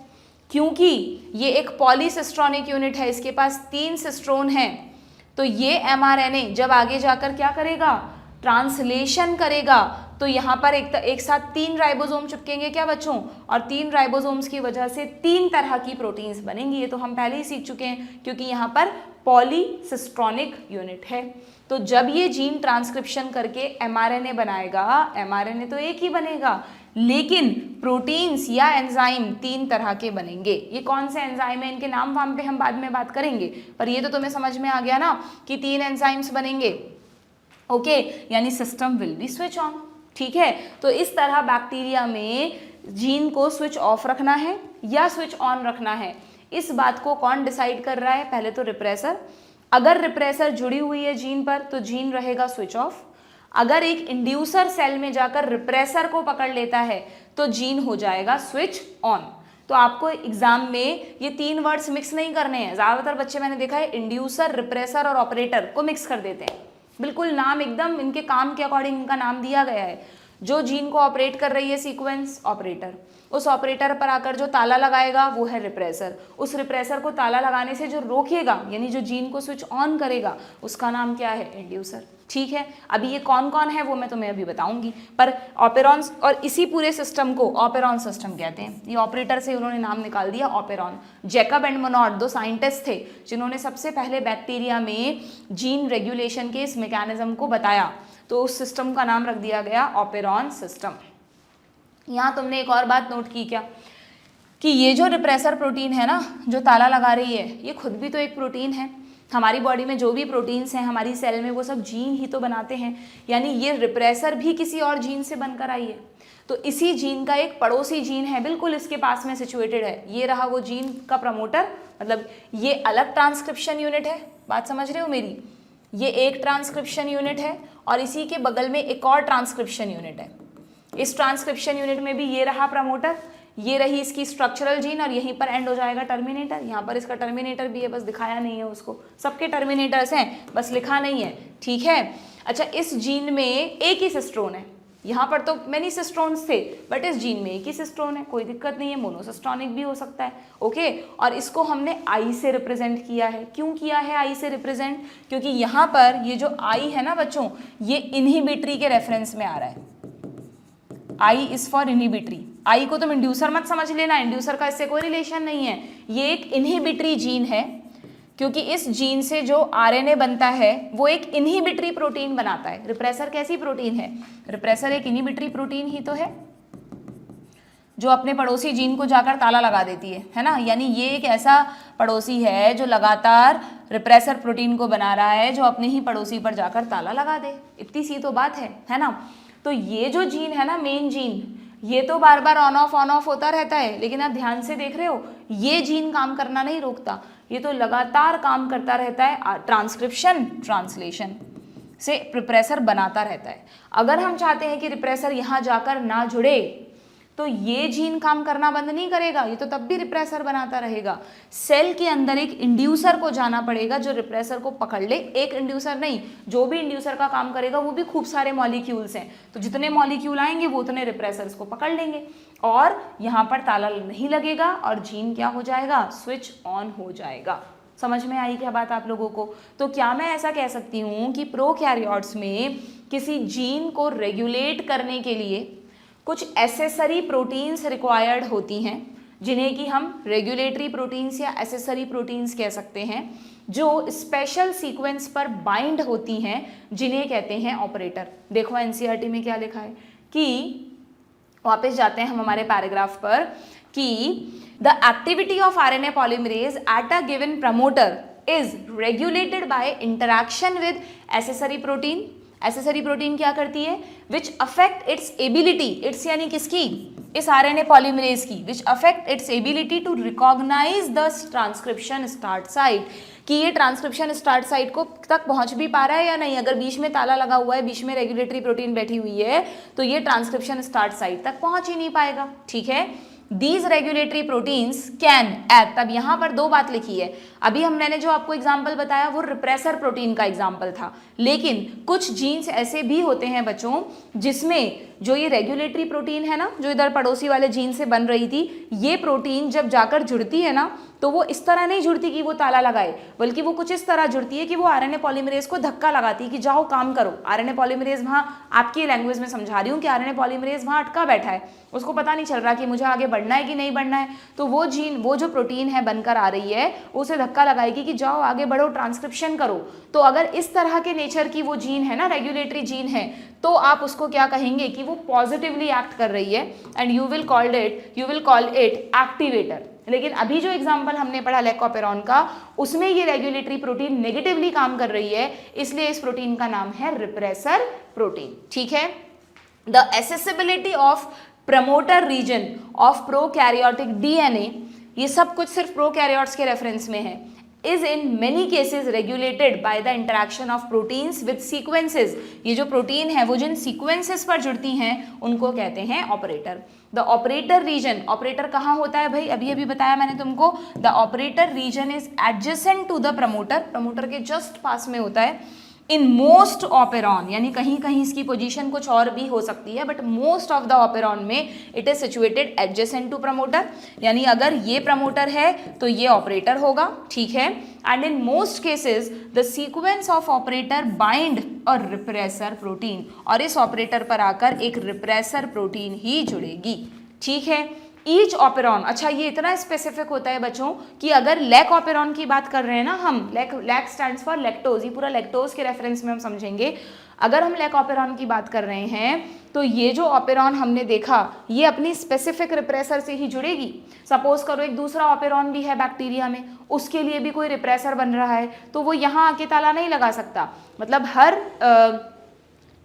Speaker 1: क्योंकि ये एक पॉलीसिस्ट्रॉनिक यूनिट है, इसके पास 3 सिस्ट्रोन हैं। तो ये एमआरएनए जब आगे जाकर क्या करेगा? ट्रांसलेशन करेगा। तो यहाँ पर एक साथ 3 राइबोसोम चिपकेंगे क्या बच्चों? और 3 राइबोसोम्स की वजह से 3 तरह की प्रोटीन्स बनेंगी। ये तो हम पहले ही सीख चुके हैं, क्योंकि यहाँ पर पॉलीसिस्ट्रॉनिक यूनिट है। तो जब ये जीन ट्रांसक्रिप्शन करके एमआरएनए बनाएगा, एमआरएनए तो एक ही बनेगा, लेकिन प्रोटीन्स या एंजाइम 3 तरह के बनेंगे। ये कौन से एंजाइम है, इनके नाम वाम पे हम बाद में बात करेंगे, पर ये तो तुम्हें समझ में आ गया ना कि 3 एंजाइम्स बनेंगे, ओके। यानी system will be switch on, ठीक है। तो इस तरह बैक्टीरिया में जीन को स्विच ऑफ रखना है या स्विच ऑन रखना है, इस बात को कौन डिसाइड कर रहा है? पहले तो रिप्रेसर। अगर रिप्रेसर जुड़ी हुई है जीन पर तो जीन रहेगा स्विच ऑफ। अगर एक इंड्यूसर सेल में जाकर रिप्रेसर को पकड़ लेता है तो जीन हो जाएगा स्विच ऑन। तो आपको एग्जाम में ये 3 वर्ड्स मिक्स नहीं करने हैं। ज़्यादातर बच्चे मैंने देखा है इंड्यूसर, रिप्रेसर और ऑपरेटर को मिक्स कर देते हैं, बिल्कुल नाम एकदम इनके काम के अकॉर्डिंग इनका नाम दिया गया है। जो जीन को ऑपरेट कर रही है सीक्वेंस, ऑपरेटर। उस ऑपरेटर पर आकर जो ताला लगाएगा वो है रिप्रेसर। उस रिप्रेसर को ताला लगाने से जो रोकेगा यानी जो जीन को स्विच ऑन करेगा उसका नाम क्या है, इंड्यूसर। ठीक है, अभी ये कौन कौन है वो मैं तुम्हें अभी बताऊंगी, पर ऑपेरॉन्स और इसी पूरे सिस्टम को ऑपेरॉन सिस्टम कहते हैं। ये ऑपरेटर से उन्होंने नाम निकाल दिया operon. Jacob and Monod 2 scientist थे जिन्होंने सबसे पहले बैक्टीरिया में जीन रेगुलेशन के इस मैकेनिज्म को बताया, तो उस सिस्टम का नाम रख दिया गया ऑपेरॉन सिस्टम। यहाँ तुमने एक और बात नोट की क्या कि ये जो रिप्रेसर प्रोटीन है ना जो ताला लगा रही है, ये खुद भी तो एक प्रोटीन है। हमारी बॉडी में जो भी प्रोटीन्स हैं हमारी सेल में वो सब जीन ही तो बनाते हैं, यानी ये रिप्रेसर भी किसी और जीन से बनकर आई है। तो इसी जीन का एक पड़ोसी जीन है बिल्कुल इसके पास में सिचुएटेड है, ये रहा वो जीन का प्रमोटर, मतलब ये अलग ट्रांसक्रिप्शन यूनिट है। बात समझ रहे हो मेरी? ये एक ट्रांसक्रिप्शन यूनिट है और इसी के बगल में एक और ट्रांसक्रिप्शन यूनिट है। इस ट्रांसक्रिप्शन यूनिट में भी ये रहा प्रमोटर, ये रही इसकी स्ट्रक्चरल जीन और यहीं पर एंड हो जाएगा टर्मिनेटर। यहाँ पर इसका टर्मिनेटर भी है, बस दिखाया नहीं है उसको। सबके टर्मिनेटर्स हैं, बस लिखा नहीं है। ठीक है, अच्छा इस जीन में एक ही सिस्ट्रोन है, यहाँ पर तो मेनी सिस्ट्रोन्स थे बट इस जीन में एक ही सिस्ट्रोन है, कोई दिक्कत नहीं है, मोनोसिस्ट्रॉनिक भी हो सकता है। ओके, और इसको हमने आई से रिप्रेजेंट किया है। क्यों किया है आई से रिप्रेजेंट? क्योंकि यहाँ पर ये जो आई है ना बच्चों, ये इनहिबिटरी के रेफरेंस में आ रहा है। I is for inhibitory. आई को तुम इंड्यूसर मत समझ लेना, इंड्यूसर का इससे कोई रिलेशन नहीं है। ये एक इनहिबिटरी जीन है क्योंकि इस जीन से जो आरएनए बनता है वो एक इनहिबिटरी प्रोटीन बनाता है। रिप्रेसर कैसी प्रोटीन है? रिप्रेसर एक इनहिबिटरी प्रोटीन ही तो है जो अपने पड़ोसी जीन को जाकर ताला लगा देती है ना। यानी ये एक ऐसा पड़ोसी है जो लगातार रिप्रेसर प्रोटीन को बना रहा है जो अपने ही पड़ोसी पर जाकर ताला लगा दे। इतनी सी तो बात है ना। तो ये जो जीन है ना, मेन जीन, ये तो बार बार ऑन ऑफ होता रहता है, लेकिन आप ध्यान से देख रहे हो ये जीन काम करना नहीं रोकता, ये तो लगातार काम करता रहता है, ट्रांसक्रिप्शन ट्रांसलेशन से रिप्रेसर बनाता रहता है। अगर हम चाहते हैं कि रिप्रेसर यहाँ जाकर ना जुड़े तो ये जीन काम करना बंद नहीं करेगा, ये तो तब भी रिप्रेसर बनाता रहेगा। सेल के अंदर एक इंड्यूसर को जाना पड़ेगा जो रिप्रेसर को पकड़ ले। एक इंड्यूसर नहीं, जो भी इंड्यूसर का काम करेगा वो भी खूब सारे मॉलिक्यूल्स हैं, तो जितने मॉलिक्यूल आएंगे वो उतने रिप्रेसर्स को पकड़ लेंगे और यहाँ पर ताला नहीं लगेगा और जीन क्या हो जाएगा, स्विच ऑन हो जाएगा। समझ में आई क्या बात आप लोगों को? तो क्या मैं ऐसा कह सकती हूँ कि प्रोकैरियोट्स में किसी जीन को रेगुलेट करने के लिए कुछ एसेसरी प्रोटीन्स रिक्वायर्ड होती हैं जिन्हें कि हम रेगुलेटरी प्रोटीन्स या एसेसरी प्रोटीन्स कह सकते हैं, जो स्पेशल सीक्वेंस पर बाइंड होती हैं जिन्हें कहते हैं ऑपरेटर। देखो एनसीईआरटी में क्या लिखा है कि वापस जाते हैं हम हमारे पैराग्राफ पर कि the activity of RNA polymerase at a given promoter is regulated by interaction with accessory protein. Accessory protein क्या करती है? Which affect its ability, its यानी किसकी, इस आरएनए पॉलीमरेज की, which affect its ability to recognize the transcription start site, कि ये transcription start site को तक पहुंच भी पा रहा है या नहीं। अगर बीच में ताला लगा हुआ है, बीच में रेगुलेटरी प्रोटीन बैठी हुई है, तो ये ट्रांसक्रिप्शन स्टार्ट साइट तक पहुंच ही नहीं पाएगा। ठीक है, These regulatory proteins can act। अब यहाँ पर दो बात लिखी है, अभी मैंने जो आपको एग्जाम्पल बताया वो रिप्रेसर प्रोटीन का एग्जाम्पल था, लेकिन कुछ जीन्स ऐसे भी होते हैं बच्चों जिसमें जो ये रेगुलेटरी प्रोटीन है ना, जो इधर पड़ोसी वाले जीन से बन रही थी, ये प्रोटीन जब जाकर जुड़ती है ना तो वो इस तरह नहीं जुड़ती कि वो ताला लगाए, बल्कि वो कुछ इस तरह जुड़ती है कि वो आरएनए पॉलीमरेज को धक्का लगाती है कि जाओ काम करो। आरएनए पॉलीमरेज वहाँ, आपकी लैंग्वेज में समझा रही हूँ कि आरएनए पॉलीमरेज वहाँ अटका बैठा है, उसको पता नहीं चल रहा कि मुझे आगे बढ़ना है कि नहीं बढ़ना है, तो वो जीन, वो जो प्रोटीन है बनकर आ रही है, उसे धक्का लगाएगी कि जाओ आगे बढ़ो, ट्रांसक्रिप्शन करो। तो अगर इस तरह के नेचर की वो जीन है ना, रेगुलेटरी जीन है, तो आप उसको क्या कहेंगे कि वो पॉजिटिवली एक्ट कर रही है and you will call it activator. लेकिन अभी जो एग्जांपल हमने पढ़ा लेकोपेरॉन का, उसमें ये रेगुलेटरी प्रोटीन नेगेटिवली काम कर रही है, इसलिए इस प्रोटीन का नाम है रिप्रेसर प्रोटीन। ठीक है, the accessibility of promoter region of prokaryotic DNA, ये सब कुछ सिर्फ प्रोकैरियोट्स के रेफरेंस में है, is in many cases regulated by the interaction of proteins with sequences। ये जो प्रोटीन है वो जिन सीक्वेंसेस पर जुड़ती हैं उनको कहते हैं operator. The operator region, operator कहाँ होता है भाई? अभी अभी बताया मैंने तुमको, the operator region is adjacent to the promoter, promoter के जस्ट पास में होता है, इन मोस्ट ऑपेरॉन, यानी कहीं कहीं इसकी पोजीशन कुछ और भी हो सकती है, but most of the operon में it is situated adjacent to promoter, यानी अगर ये प्रमोटर है तो ये ऑपरेटर होगा, ठीक है। And in most cases the sequence of operator bind और रिप्रेसर प्रोटीन, और इस ऑपरेटर पर आकर एक रिप्रेसर प्रोटीन ही जुड़ेगी, ठीक है। ईच ऑपेरॉन, अच्छा ये इतना स्पेसिफिक होता है बच्चों कि अगर लैक ऑपेरॉन की बात कर रहे हैं ना हम, लैक स्टैंड्स फॉर लैक्टोज, ये पूरा लैक्टोज के रेफरेंस में हम समझेंगे। अगर हम लैक ऑपेरॉन की बात कर रहे हैं तो ये जो ऑपेरॉन हमने देखा ये अपनी स्पेसिफिक रिप्रेसर से ही जुड़ेगी। सपोज करो एक दूसरा ऑपेरॉन भी है बैक्टीरिया में, उसके लिए भी कोई रिप्रेसर बन रहा है, तो वो यहाँ आके ताला नहीं लगा सकता। मतलब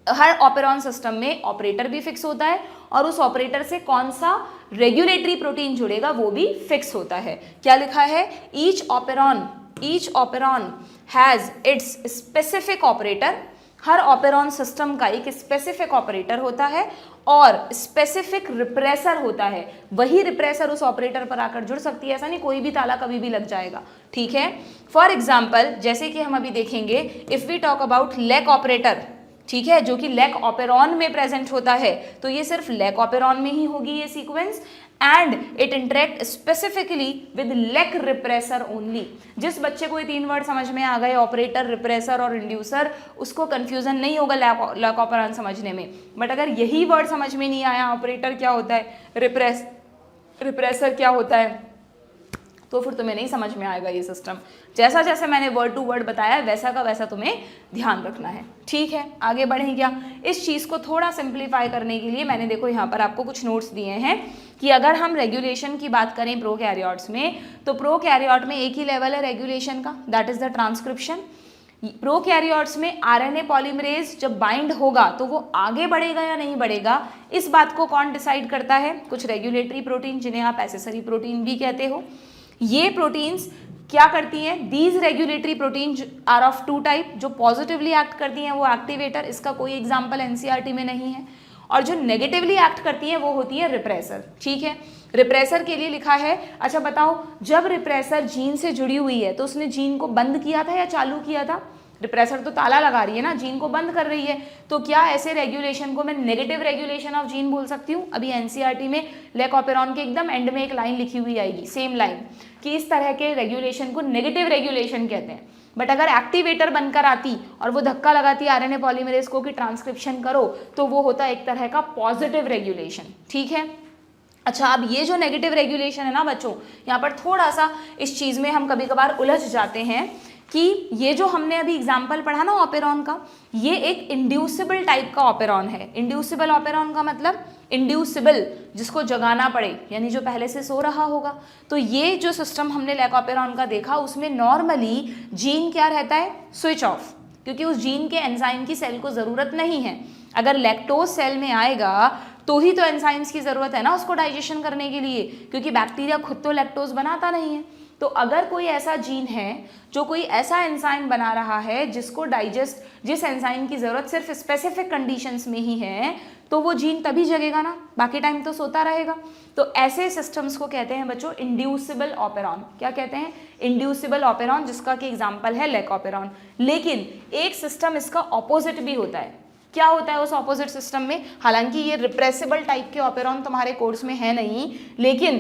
Speaker 1: हर ऑपेरॉन सिस्टम में ऑपरेटर भी फिक्स होता है और उस ऑपरेटर से कौन सा रेगुलेटरी प्रोटीन जुड़ेगा वो भी फिक्स होता है। क्या लिखा है, each operon has its specific operator, her operon system का एक स्पेसिफिक ऑपरेटर होता है और स्पेसिफिक रिप्रेसर होता है, वही रिप्रेसर उस ऑपरेटर पर आकर जुड़ सकती है, ऐसा नहीं कोई भी ताला कभी भी लग जाएगा, ठीक है। फॉर एग्जाम्पल जैसे कि हम अभी देखेंगे, if we talk about lac operator, ठीक है, जो कि लैक ऑपेरॉन में प्रेजेंट होता है, तो ये सिर्फ लैक ऑपेरॉन में ही होगी ये sequence, and it interact specifically with lac repressor only. जिस बच्चे को ये 3 वर्ड समझ में आ गए, ऑपरेटर, रिप्रेसर और इंड्यूसर, उसको कंफ्यूजन नहीं होगा लैक ऑपेरॉन समझने में। बट अगर यही वर्ड समझ में नहीं आया, ऑपरेटर क्या होता है, रिप्रेसर क्या होता है, तो फिर तुम्हें नहीं समझ में आएगा ये सिस्टम। जैसा जैसे मैंने वर्ड टू वर्ड बताया वैसा का वैसा तुम्हें ध्यान रखना है, ठीक है। आगे बढ़ें क्या, इस चीज़ को थोड़ा सिंप्लीफाई करने के लिए मैंने देखो यहाँ पर आपको कुछ नोट्स दिए हैं कि अगर हम रेगुलेशन की बात करें प्रोकैरियोट्स में, तो प्रोकैरियोट में एक ही लेवल है रेगुलेशन का, that is the transcription. Prokaryotes में आरएनए पॉलीमरेज जब बाइंड होगा तो वो आगे बढ़ेगा या नहीं बढ़ेगा, इस बात को कौन डिसाइड करता है, कुछ रेगुलेटरी प्रोटीन जिन्हें आप एसेसरी प्रोटीन भी कहते हो। ये प्रोटीन्स क्या करती हैं, these regulatory protein are of 2 type, जो पॉजिटिवली एक्ट करती हैं वो एक्टिवेटर, इसका कोई एग्जाम्पल एनसीईआरटी में नहीं है, और जो नेगेटिवली एक्ट करती हैं वो होती है रिप्रेसर, ठीक है। रिप्रेसर के लिए लिखा है, अच्छा बताओ जब रिप्रेसर जीन से जुड़ी हुई है तो उसने जीन को बंद किया था या चालू किया था, रिप्रेसर तो ताला लगा रही है ना, जीन को बंद कर रही है, तो क्या ऐसे रेगुलेशन को मैं नेगेटिव रेगुलेशन ऑफ जीन बोल सकती हूँ। अभी एनसीईआरटी में लैक ऑपेरॉन के एकदम एंड में एक लाइन लिखी हुई आएगी, सेम लाइन, कि इस तरह के रेगुलेशन को नेगेटिव रेगुलेशन कहते हैं। बट अगर एक्टिवेटर बनकर आती और वो धक्का लगाती आरएनए पॉलीमरेज को कि ट्रांसक्रिप्शन करो, तो वो होता है एक तरह का पॉजिटिव रेगुलेशन, ठीक है। अच्छा, अब ये जो नेगेटिव रेगुलेशन है ना बच्चों, यहाँ पर थोड़ा सा इस चीज़ में हम कभी कभार उलझ जाते हैं कि ये जो हमने अभी एग्जाम्पल पढ़ा ना ऑपेरॉन का, ये एक इंड्यूसिबल टाइप का ऑपेरॉन है। इंड्यूसिबल ऑपेरॉन का मतलब इंड्यूसिबल, जिसको जगाना पड़े, यानी जो पहले से सो रहा होगा। तो ये जो सिस्टम हमने लैक ऑपेरॉन का देखा, उसमें नॉर्मली जीन क्या रहता है, स्विच ऑफ, क्योंकि उस जीन के एंजाइम की सेल को ज़रूरत नहीं है। अगर लैक्टोज सेल में आएगा तो ही तो एंजाइम्स की ज़रूरत है ना उसको डाइजेशन करने के लिए, क्योंकि बैक्टीरिया खुद तो लैक्टोज बनाता नहीं है। तो अगर कोई ऐसा जीन है जो कोई ऐसा एंजाइम बना रहा है जिसको डाइजेस्ट, जिस एंजाइम की ज़रूरत सिर्फ स्पेसिफिक कंडीशंस में ही है, तो वो जीन तभी जगेगा ना, बाकी टाइम तो सोता रहेगा। तो ऐसे सिस्टम्स को कहते हैं बच्चों इंड्यूसिबल ऑपेरॉन। क्या कहते हैं, इंड्यूसिबल ऑपेरॉन, जिसका कि एग्जाम्पल है लैक ऑपेरॉन। लेकिन एक सिस्टम इसका ऑपोजिट भी होता है। क्या होता है उस ऑपोजिट सिस्टम में, हालांकि ये रिप्रेसिबल टाइप के ऑपेरॉन तुम्हारे कोर्स में है नहीं, लेकिन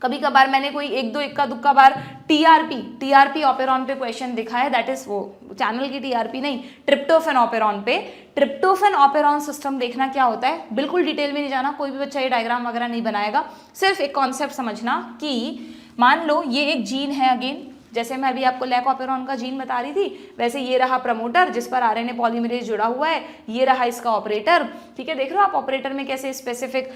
Speaker 1: कभी कभार मैंने कोई एक दो इक्का दुक्का बार टीआरपी ऑपेरॉन पे क्वेश्चन दिखा है, दैट इज वो चैनल की टीआरपी नहीं, ट्रिप्टोफेन ऑपेरॉन पे। ट्रिप्टोफेन ऑपेरॉन सिस्टम देखना क्या होता है, बिल्कुल डिटेल में नहीं जाना, कोई भी बच्चा ये डायग्राम वगैरह नहीं बनाएगा, सिर्फ एक कॉन्सेप्ट समझना कि मान लो ये एक जीन है, अगेन जैसे मैं अभी आपको लैक ऑपेरॉन का जीन बता रही थी, वैसे ये रहा प्रमोटर जिस पर आरएनए पॉलीमरेज जुड़ा हुआ है, ये रहा इसका ऑपरेटर, ठीक है। देख रहे हो आप ऑपरेटर में कैसे स्पेसिफिक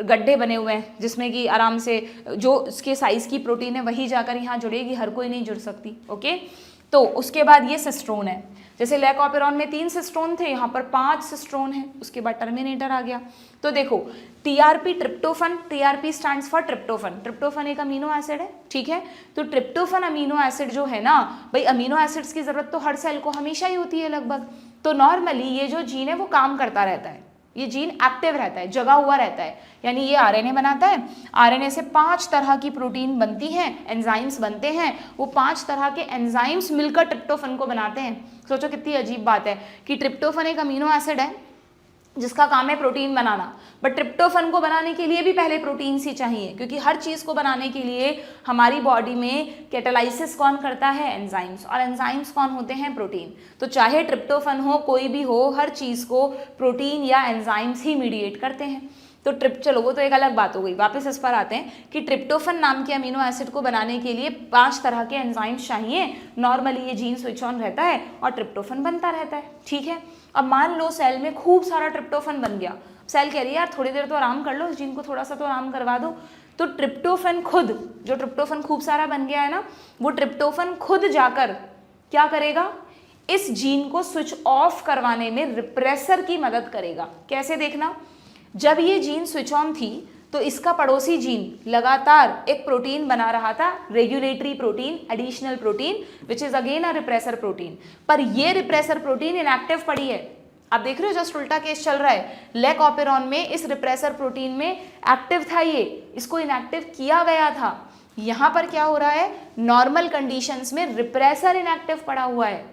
Speaker 1: गड्ढे बने हुए हैं, जिसमें कि आराम से जो उसके साइज की प्रोटीन है वही जाकर यहाँ जुड़ेगी, हर कोई नहीं जुड़ सकती, ओके। तो उसके बाद ये सिस्ट्रोन है, जैसे लैक ऑपेरॉन में 3 सिस्ट्रोन थे, यहाँ पर 5 सिस्ट्रोन है, उसके बाद टर्मिनेटर आ गया। तो देखो TRP tryptophan, TRP stands for tryptophan, tryptophan एक अमीनो एसिड है, ठीक है। तो ट्रिप्टोफन अमीनो एसिड जो है ना भाई, अमीनो एसिड्स की जरूरत तो हर सेल को हमेशा ही होती है लगभग। तो नॉर्मली ये जो जीन है वो काम करता रहता है, ये जीन एक्टिव रहता है, जगा हुआ रहता है, यानी ये आरएनए बनाता है, आरएनए से 5 तरह की प्रोटीन बनती हैं, एंजाइम्स बनते हैं, वो 5 तरह के एंजाइम्स मिलकर ट्रिप्टोफन को बनाते हैं। सोचो कितनी अजीब बात है कि ट्रिप्टोफन एक अमीनो एसिड है जिसका काम है प्रोटीन बनाना, बट ट्रिप्टोफन को बनाने के लिए भी पहले प्रोटीन्स ही चाहिए, क्योंकि हर चीज़ को बनाने के लिए हमारी बॉडी में कैटालाइसिस कौन करता है, एंजाइम्स, और एंजाइम्स कौन होते हैं, प्रोटीन। तो चाहे ट्रिप्टोफन हो, कोई भी हो, हर चीज़ को प्रोटीन या एंजाइम्स ही मीडिएट करते हैं। तो चलो वो तो एक अलग बात हो गई, वापस इस पर आते हैं कि ट्रिप्टोफन नाम के अमीनो एसिड को बनाने के लिए 5 तरह के एंजाइम्स चाहिए। नॉर्मली ये जीन स्विच ऑन रहता है और ट्रिप्टोफन बनता रहता है, ठीक है। अब मान लो सेल में खूब सारा ट्रिप्टोफन बन गया, सेल कह रही है यार थोड़ी देर तो आराम कर लो, इस जीन को थोड़ा सा तो आराम करवा दो। तो ट्रिप्टोफन खुद, जो ट्रिप्टोफन खूब सारा बन गया है ना, वो ट्रिप्टोफन खुद जाकर क्या करेगा, इस जीन को स्विच ऑफ करवाने में रिप्रेसर की मदद करेगा। कैसे, देखना, जब ये जीन स्विच ऑन थी तो इसका पड़ोसी जीन लगातार एक प्रोटीन बना रहा था, regulatory protein, additional protein, which is again a repressor protein, पर ये रिप्रेसर प्रोटीन इनएक्टिव पड़ी है। आप देख रहे हो जस्ट उल्टा केस चल रहा है, लेक ऑपेरॉन में इस रिप्रेसर प्रोटीन में एक्टिव था ये, इसको इनएक्टिव किया गया था। यहाँ पर क्या हो रहा है, नॉर्मल कंडीशंस में रिप्रेसर इनएक्टिव पड़ा हुआ है।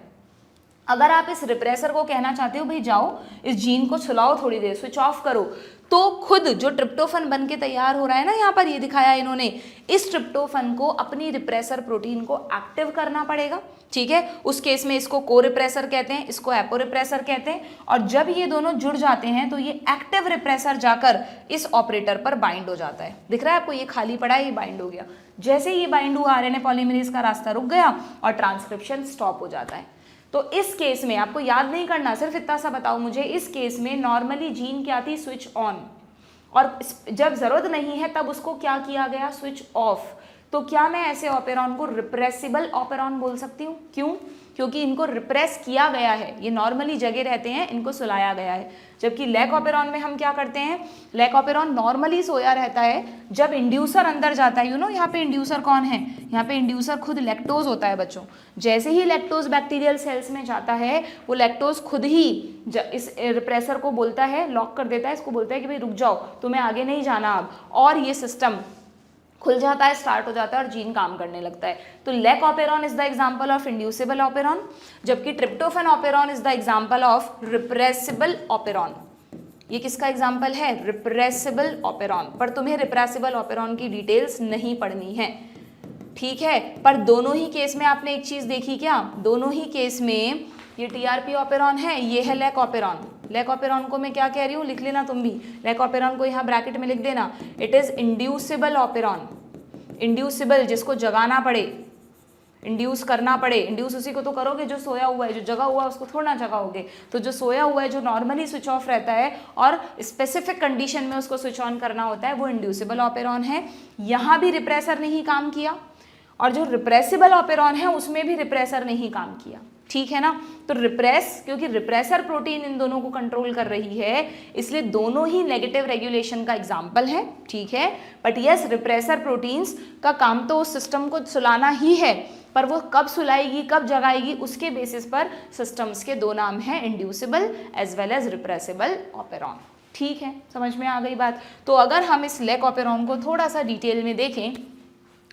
Speaker 1: अगर आप इस रिप्रेसर को कहना चाहते हो भाई जाओ इस जीन को सुलाओ थोड़ी देर, स्विच ऑफ करो, तो खुद जो ट्रिप्टोफन बन के तैयार हो रहा है ना, यहाँ पर ये दिखाया इन्होंने, इस ट्रिप्टोफन को अपनी रिप्रेसर प्रोटीन को एक्टिव करना पड़ेगा, ठीक है। उस केस में इसको को रिप्रेसर कहते हैं, इसको एपो रिप्रेसर कहते हैं, और जब ये दोनों जुड़ जाते हैं तो ये एक्टिव रिप्रेसर जाकर इस ऑपरेटर पर बाइंड हो जाता है। दिख रहा है आपको, ये खाली पड़ा है, ये बाइंड हो गया। जैसे ये बाइंड हुआ, आरएनए पॉलीमरेज का रास्ता रुक गया और ट्रांसक्रिप्शन स्टॉप हो जाता है। तो इस केस में आपको याद नहीं करना, सिर्फ इतना सा बताओ मुझे, इस केस में नॉर्मली जीन क्या थी, स्विच ऑन, और जब जरूरत नहीं है तब उसको क्या किया गया, स्विच ऑफ। तो क्या मैं ऐसे ऑपेरॉन को रिप्रेसिबल ऑपेरॉन बोल सकती हूँ? क्यों? क्योंकि इनको रिप्रेस किया गया है, ये नॉर्मली जगह रहते हैं, इनको सुलाया गया है। जबकि लेक ऑपेरॉन में हम क्या करते हैं, लेक ऑपेरॉन नॉर्मली सोया रहता है, जब इंड्यूसर अंदर जाता है, यहाँ पे इंड्यूसर कौन है, यहाँ पे इंड्यूसर खुद लैक्टोज होता है बच्चों। जैसे ही लैक्टोज बैक्टीरियल सेल्स में जाता है, वो लैक्टोज खुद ही इस रिप्रेसर को बोलता है, लॉक कर देता है, इसको बोलता है कि भाई रुक जाओ, तुम्हें आगे नहीं जाना अब, और ये सिस्टम खुल जाता है, स्टार्ट हो जाता है और जीन काम करने लगता है। तो lac operon is the example of inducible operon, जबकि tryptophan operon is the example of repressible operon. ये किसका एग्जांपल है, रिप्रेसिबल ऑपेरॉन। पर तुम्हें रिप्रेसिबल ऑपेरॉन की डिटेल्स नहीं पढ़नी है, ठीक है। पर दोनों ही केस में आपने एक चीज देखी क्या, दोनों ही केस में ये टीआरपी ऑपेरॉन है, ये है लेक ऑपेरॉन। लेक ऑपेरॉन को मैं क्या कह रही हूँ, लिख लेना तुम भी, लेक ऑपेरॉन को यहाँ ब्रैकेट में लिख देना, it is inducible operon. Inducible, जिसको जगाना पड़े, इंड्यूस करना पड़े। इंड्यूस उसी को तो करोगे जो सोया हुआ है, जो जगा हुआ है उसको थोड़ा ना जगाओगे। तो जो सोया हुआ है, जो नॉर्मली स्विच ऑफ रहता है और स्पेसिफिक कंडीशन में उसको स्विच ऑन करना होता है, वो इंड्यूसिबल ऑपेरॉन है। यहाँ भी रिप्रेसर ने ही काम किया, और जो रिप्रेसिबल ऑपेरॉन है उसमें भी रिप्रेसर ने ही काम किया, ठीक है ना। तो रिप्रेस, क्योंकि रिप्रेसर प्रोटीन इन दोनों को कंट्रोल कर रही है, इसलिए दोनों ही नेगेटिव रेगुलेशन का एग्जाम्पल है, ठीक है। बट यस, रिप्रेसर प्रोटीन्स का काम तो उस सिस्टम को सुलाना ही है, पर वो कब सुलाएगी, कब जगाएगी, उसके बेसिस पर सिस्टम्स के दो नाम हैं, inducible as well as repressible operon, ठीक है। समझ में आ गई बात। तो अगर हम इस लेक ऑपेरॉन को थोड़ा सा डिटेल में देखें,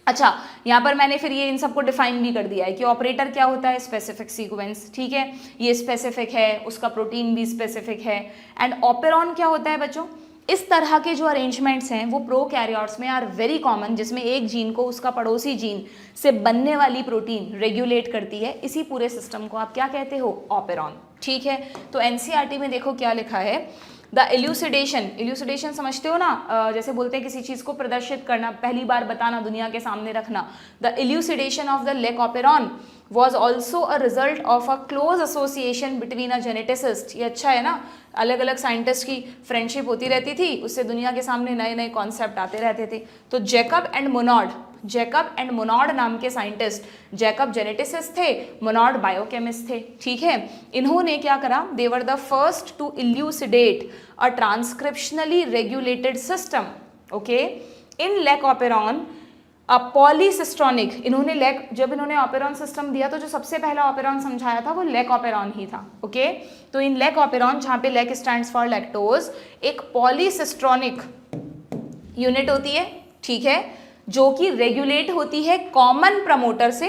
Speaker 1: अच्छा, यहाँ पर मैंने फिर ये इन सबको डिफाइन भी कर दिया है कि ऑपरेटर क्या होता है, स्पेसिफिक सीक्वेंस, ठीक है, ये स्पेसिफिक है, उसका प्रोटीन भी स्पेसिफिक है। एंड ऑपेरॉन क्या होता है बच्चों, इस तरह के जो अरेंजमेंट्स हैं वो प्रोकैरियोट्स में आर वेरी कॉमन, जिसमें एक जीन को उसका पड़ोसी जीन से बनने वाली प्रोटीन रेगुलेट करती है। इसी पूरे सिस्टम को आप क्या कहते हो, ऑपेरॉन, ठीक है। तो एनसीईआरटी में देखो क्या लिखा है, द इल्यूसिडेशन, इल्यूसिडेशन समझते हो ना, जैसे बोलते हैं किसी चीज़ को प्रदर्शित करना, पहली बार बताना, दुनिया के सामने रखना। The elucidation of the lac operon was also a result of a close association between a geneticist। ये अच्छा है ना, अलग अलग साइंटिस्ट की फ्रेंडशिप होती रहती थी, उससे दुनिया के सामने नए नए कॉन्सेप्ट आते रहते थे। तो Jacob and Monod, Jacob and Monod नाम के साइंटिस्ट, जैकब जेनेटिसिस्ट थे, मोनॉड बायोकेमिस्ट थे, ठीक है। इन्होंने क्या करा, they were the first to elucidate a transcriptionally regulated system, okay, in lac operon polycistronic, इन्होंने लैक, जब इन्होंने ऑपेरॉन सिस्टम दिया तो जो सबसे पहला ऑपेरॉन समझाया था वो लैक ऑपेरॉन ही था। ओके, तो इन लैक ऑपेरॉन, जहां पे लैक स्टैंड्स फॉर लैक्टोज, एक पॉलीसिस्ट्रॉनिक यूनिट होती है, ठीक है, जो कि रेगुलेट होती है कॉमन प्रमोटर से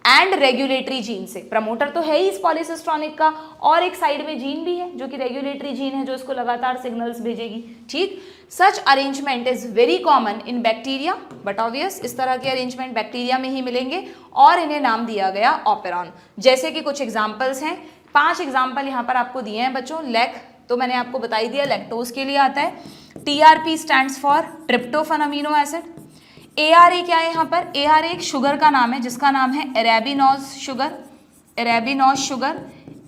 Speaker 1: एंड रेगुलेटरी जीन से। प्रमोटर तो है ही इस पॉलीसिस्ट्रॉनिक का, और एक साइड में जीन भी है जो कि रेगुलेटरी जीन है, जो इसको लगातार सिग्नल्स भेजेगी। ठीक, सच arrangement is very common in bacteria, but obvious इस तरह के अरेंजमेंट बैक्टीरिया में ही मिलेंगे, और इन्हें नाम दिया गया ऑपेरॉन। जैसे कि कुछ एग्जाम्पल्स हैं, 5 एग्जाम्पल यहाँ पर आपको दिए हैं बच्चों। लैक तो मैंने आपको बता ही दिया, लैक्टोज के लिए आता है। TRP stands for tryptophan amino acid. ARA क्या है यहाँ पर? ARA एक शुगर का नाम है जिसका नाम है arabinose sugar, arabinose sugar.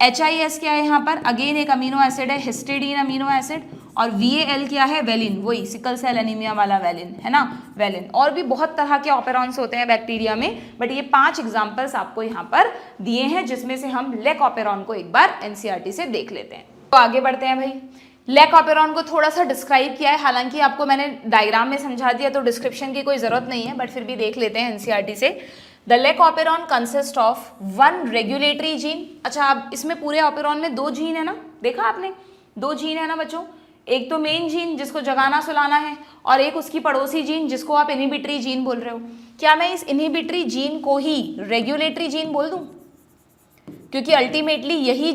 Speaker 1: HIS क्या है यहाँ पर? अगेन एक अमीनो एसिड है, हिस्टिडीन अमीनो एसिड। और VAL क्या है? वेलिन, वही सिकल सेल एनीमिया वाला वेलिन है ना, वेलिन। और भी बहुत तरह के ऑपेरॉन्स होते हैं बैक्टीरिया में, बट ये 5 एग्जाम्पल्स आपको यहाँ पर दिए हैं, जिसमें से हम लैक ऑपेरॉन को एक बार NCERT से देख लेते हैं। तो आगे बढ़ते हैं भाई। लैक ऑपेरॉन को थोड़ा सा डिस्क्राइब किया है, हालांकि आपको मैंने डायग्राम में समझा दिया तो डिस्क्रिप्शन की कोई ज़रूरत नहीं है, बट फिर भी देख लेते हैं NCERT से। The lac operon consist of 1 regulatory gene. अच्छा, अब इसमें पूरे ऑपेरॉन में 2 जीन है ना, देखा आपने, 2 जीन है ना बच्चों। एक तो मेन जीन जिसको जगाना सुलाना है, और एक उसकी पड़ोसी जीन जिसको आप इनहिबिटरी जीन बोल रहे हो। क्या मैं इस इनहिबिटरी जीन को ही रेगुलेटरी जीन बोल दूं? क्योंकि अल्टीमेटली यही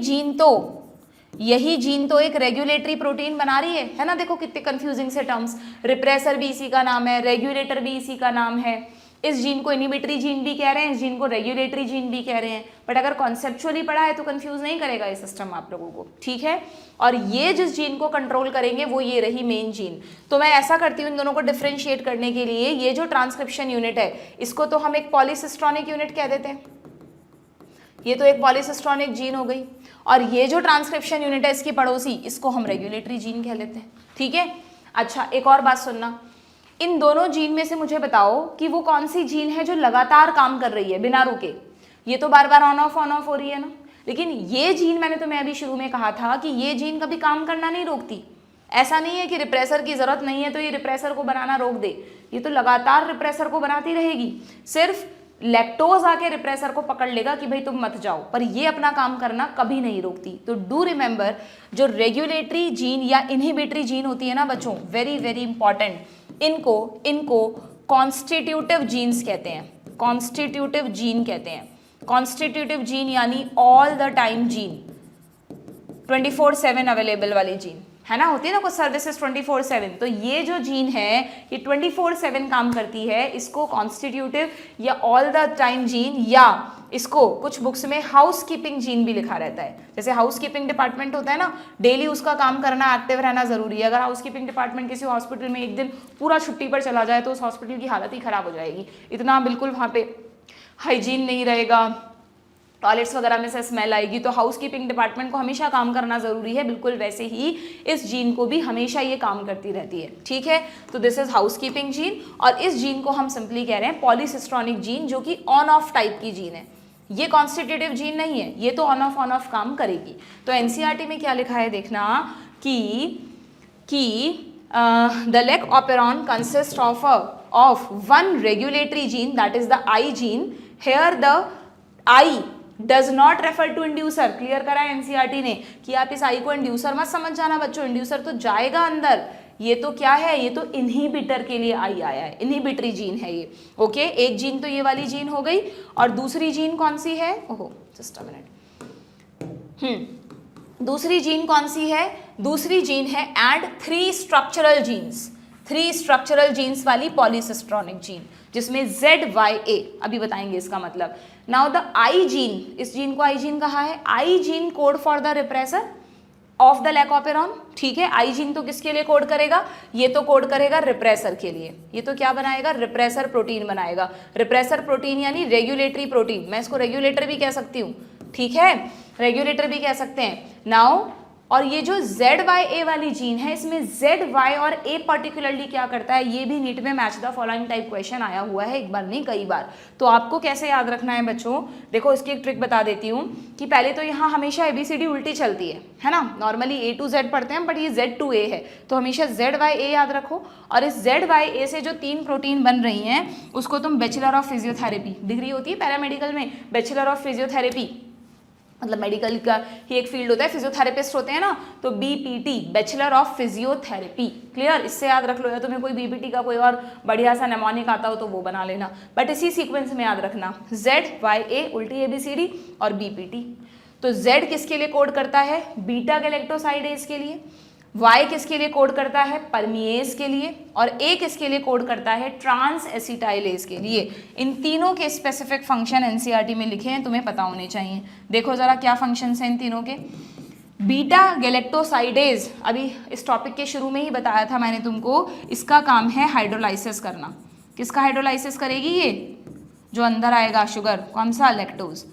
Speaker 1: जीन तो एक रेगुलेटरी प्रोटीन बना रही है ना। देखो कितने कंफ्यूजिंग से टर्म्स, रिप्रेसर भी इसी का नाम है, रेगुलेटर भी इसी का नाम है। इस जीन को इनहिबिटरी जीन भी कह रहे हैं, इस जीन को रेगुलेटरी जीन भी कह रहे हैं, बट अगर कॉन्सेप्चुअली पढ़ा है तो कंफ्यूज नहीं करेगा ये सिस्टम आप लोगों को, ठीक है। और ये जिस जीन को कंट्रोल करेंगे वो ये रही मेन जीन। तो मैं ऐसा करती हूँ इन दोनों को डिफ्रेंशिएट करने के लिए, ये जो ट्रांसक्रिप्शन यूनिट है इसको तो हम एक पॉलीसिस्ट्रॉनिक यूनिट कह देते हैं, ये तो एक पॉलीसिस्ट्रॉनिक जीन हो गई, और ये जो ट्रांसक्रिप्शन यूनिट है इसकी पड़ोसी, इसको हम रेगुलेटरी जीन कह लेते हैं, ठीक है। अच्छा, एक और बात सुनना, इन दोनों जीन में से मुझे बताओ कि वो कौन सी जीन है जो लगातार काम कर रही है बिना रुके। ये तो बार बार ऑन ऑफ हो रही है ना, लेकिन ये जीन, मैंने तुम्हें अभी शुरू में कहा था कि ये जीन कभी काम करना नहीं रोकती। ऐसा नहीं है कि रिप्रेसर की जरूरत नहीं है तो ये रिप्रेसर को बनाना रोक दे, ये तो लगातार रिप्रेसर को बनाती रहेगी। सिर्फ लैक्टोज आके रिप्रेसर को पकड़ लेगा कि भाई तुम मत जाओ, पर ये अपना काम करना कभी नहीं रोकती। तो डू रिमेंबर, जो रेगुलेटरी जीन या इनहिबिटरी जीन होती है ना बच्चों, वेरी वेरी इंपॉर्टेंट, इनको कॉन्स्टिट्यूटिव जीन्स कहते हैं, कॉन्स्टिट्यूटिव जीन कहते हैं। कॉन्स्टिट्यूटिव जीन यानी all the time gene, 24/7 available वाली जीन है ना, होती है ना कुछ सर्विसेज 24/7, तो ये जो जीन है ये 24/7 काम करती है। इसको कॉन्स्टिट्यूटिव या ऑल द टाइम जीन, या इसको कुछ बुक्स में हाउस कीपिंग जीन भी लिखा रहता है। जैसे हाउस कीपिंग डिपार्टमेंट होता है ना, डेली उसका काम करना, एक्टिव रहना जरूरी है। अगर हाउस कीपिंग डिपार्टमेंट किसी हॉस्पिटल में एक दिन पूरा छुट्टी पर चला जाए तो उस हॉस्पिटल की हालत ही खराब हो जाएगी, इतना बिल्कुल वहाँ पे हाइजीन नहीं रहेगा, टॉयलेट्स वगैरह में से स्मेल आएगी। तो हाउस कीपिंग डिपार्टमेंट को हमेशा काम करना जरूरी है, बिल्कुल वैसे ही इस जीन को भी हमेशा ये काम करती रहती है, ठीक है। तो this is house keeping gene, और इस जीन को हम सिंपली कह रहे हैं पॉलीसिस्ट्रॉनिक जीन, जो कि ऑन ऑफ टाइप की जीन है। ये कॉन्स्टिट्यूटिव जीन नहीं है, ये तो ऑन ऑफ काम करेगी। तो NCERT में क्या लिखा है देखना कि the lac operon consist of 1 regulatory gene, that is the I gene. Here the I does not refer to inducer, clear करा है NCERT ने कि आप इस I को इंड्यूसर मत समझ जाना बच्चों, इंड्यूसर तो जाएगा अंदर। ये तो क्या है, ये तो इनहिबिटर के लिए I आया है, इनहिबिटरी जीन है ये, ओके। एक जीन तो ये वाली जीन हो गई, और दूसरी जीन कौन सी है, ओहो जस्ट अ मिनट, दूसरी जीन कौन सी है, दूसरी जीन है and 3 structural genes, 3 structural genes वाली पॉलीसिस्ट्रॉनिक जीन, जिसमें ZYA, अभी बताएंगे इसका मतलब। नाउ द I जीन, इस जीन को I जीन कहा है, I gene code for the repressor of the lac operon, ठीक है। I जीन तो किसके लिए कोड करेगा, ये तो कोड करेगा रिप्रेसर के लिए, ये तो क्या बनाएगा, रिप्रेसर प्रोटीन बनाएगा। रिप्रेसर प्रोटीन यानी रेगुलेटरी प्रोटीन, मैं इसको रेगुलेटर भी कह सकती हूँ, ठीक है, रेगुलेटर भी कह सकते हैं। नाउ और ये जो ZYA वाली जीन है, इसमें ZY और A पर्टिकुलरली क्या करता है, ये भी नीट में match the following type question आया हुआ है, एक बार नहीं कई बार। तो आपको कैसे याद रखना है बच्चों, देखो इसकी एक ट्रिक बता देती हूँ कि पहले तो यहाँ हमेशा ABCD उल्टी चलती है ना, नॉर्मली A to Z पढ़ते हैं, बट ये Z to A है, तो हमेशा ZYA याद रखो। और इस ZYA से जो 3 प्रोटीन बन रही हैं उसको तुम बैचलर ऑफ फिजियोथेरेपी, डिग्री होती है पैरामेडिकल में बैचलर ऑफ फिजियोथेरेपी, मतलब मेडिकल का ही एक फील्ड होता है, फिजियोथेरेपिस्ट होते हैं ना, तो BPT bachelor of physiotherapy, clear, इससे याद रख लो। या तुम्हें कोई BPT का कोई और बढ़िया सा नेमोनिक आता हो तो वो बना लेना, बट इसी सीक्वेंस में याद रखना, ZYA उल्टी ABCD और BPT। तो Z किसके लिए कोड करता है, बीटा गैलेक्टोसाइडेज के लिए, Y किसके लिए कोड करता है, परमिएज के लिए, और A किसके लिए कोड करता है, ट्रांस एसिटाइलेज के लिए। इन तीनों के स्पेसिफिक फंक्शन NCERT में लिखे हैं, तुम्हें पता होने चाहिए। देखो जरा क्या फंक्शंस हैं इन तीनों के। बीटा गैलेक्टोसाइडेज, अभी इस टॉपिक के शुरू में ही बताया था मैंने तुमको, इसका काम है हाइड्रोलाइसिस करना। किसका हाइड्रोलाइसिस करेगी ये, जो अंदर आएगा शुगर, कौन सा, लैक्टोज।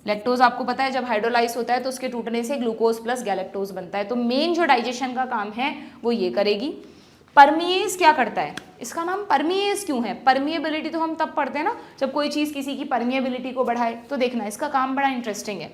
Speaker 1: लैक्टोज आपको पता है जब हाइड्रोलाइज होता है तो उसके टूटने से ग्लूकोज प्लस गैलेक्टोज बनता है, तो मेन जो डाइजेशन का काम है वो ये करेगी। परमिएज क्या करता है, इसका नाम परमिएज क्यों है, परमिएबिलिटी तो हम तब पढ़ते हैं ना जब कोई चीज़ किसी की परमिएबिलिटी को बढ़ाए, तो देखना इसका काम बड़ा इंटरेस्टिंग है।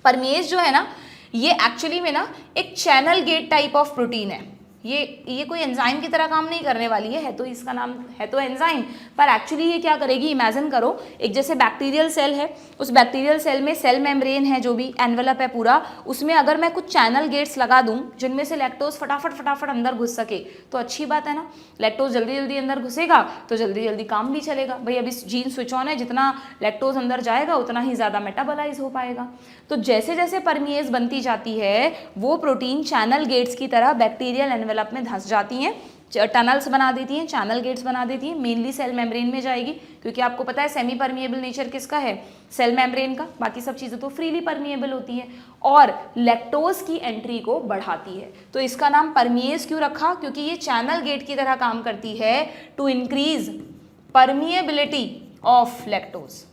Speaker 1: परमिएज जो है ना, ये एक्चुअली में ना एक channel gate type of protein है, ये कोई एंजाइम की तरह काम नहीं करने वाली है तो इसका नाम है तो एंजाइम, पर एक्चुअली ये क्या करेगी, इमेजिन करो एक जैसे बैक्टीरियल सेल है, उस बैक्टीरियल सेल में सेल मेम्ब्रेन है, जो भी एनवेलप है पूरा, उसमें अगर मैं कुछ चैनल गेट्स लगा दूं जिनमें से लैक्टोज फटाफट अंदर घुस सके तो अच्छी बात है ना, लैक्टोज जल्दी जल्दी अंदर घुसेगा तो जल्दी जल्दी काम भी चलेगा। भाई अभी जीन स्विच ऑन है, जितना लैक्टोज अंदर जाएगा उतना ही ज़्यादा मेटाबोलाइज हो पाएगा। तो जैसे जैसे परमिएज बनती जाती है वो प्रोटीन चैनल गेट्स की तरह बैक्टीरियल एनवेलप में धंस जाती हैं, टनल्स बना देती हैं, चैनल गेट्स बना देती हैं, मेनली सेल मेम्ब्रेन में जाएगी, क्योंकि आपको पता है सेमी परमिएबल नेचर किसका है, सेल मेम्ब्रेन का, बाकी सब चीज़ें तो फ्रीली परमिएबल होती है, और लैक्टोज की एंट्री को बढ़ाती है। तो इसका नाम परमिएज क्यों रखा, क्योंकि ये चैनल गेट की तरह काम करती है to increase permeability of lactose.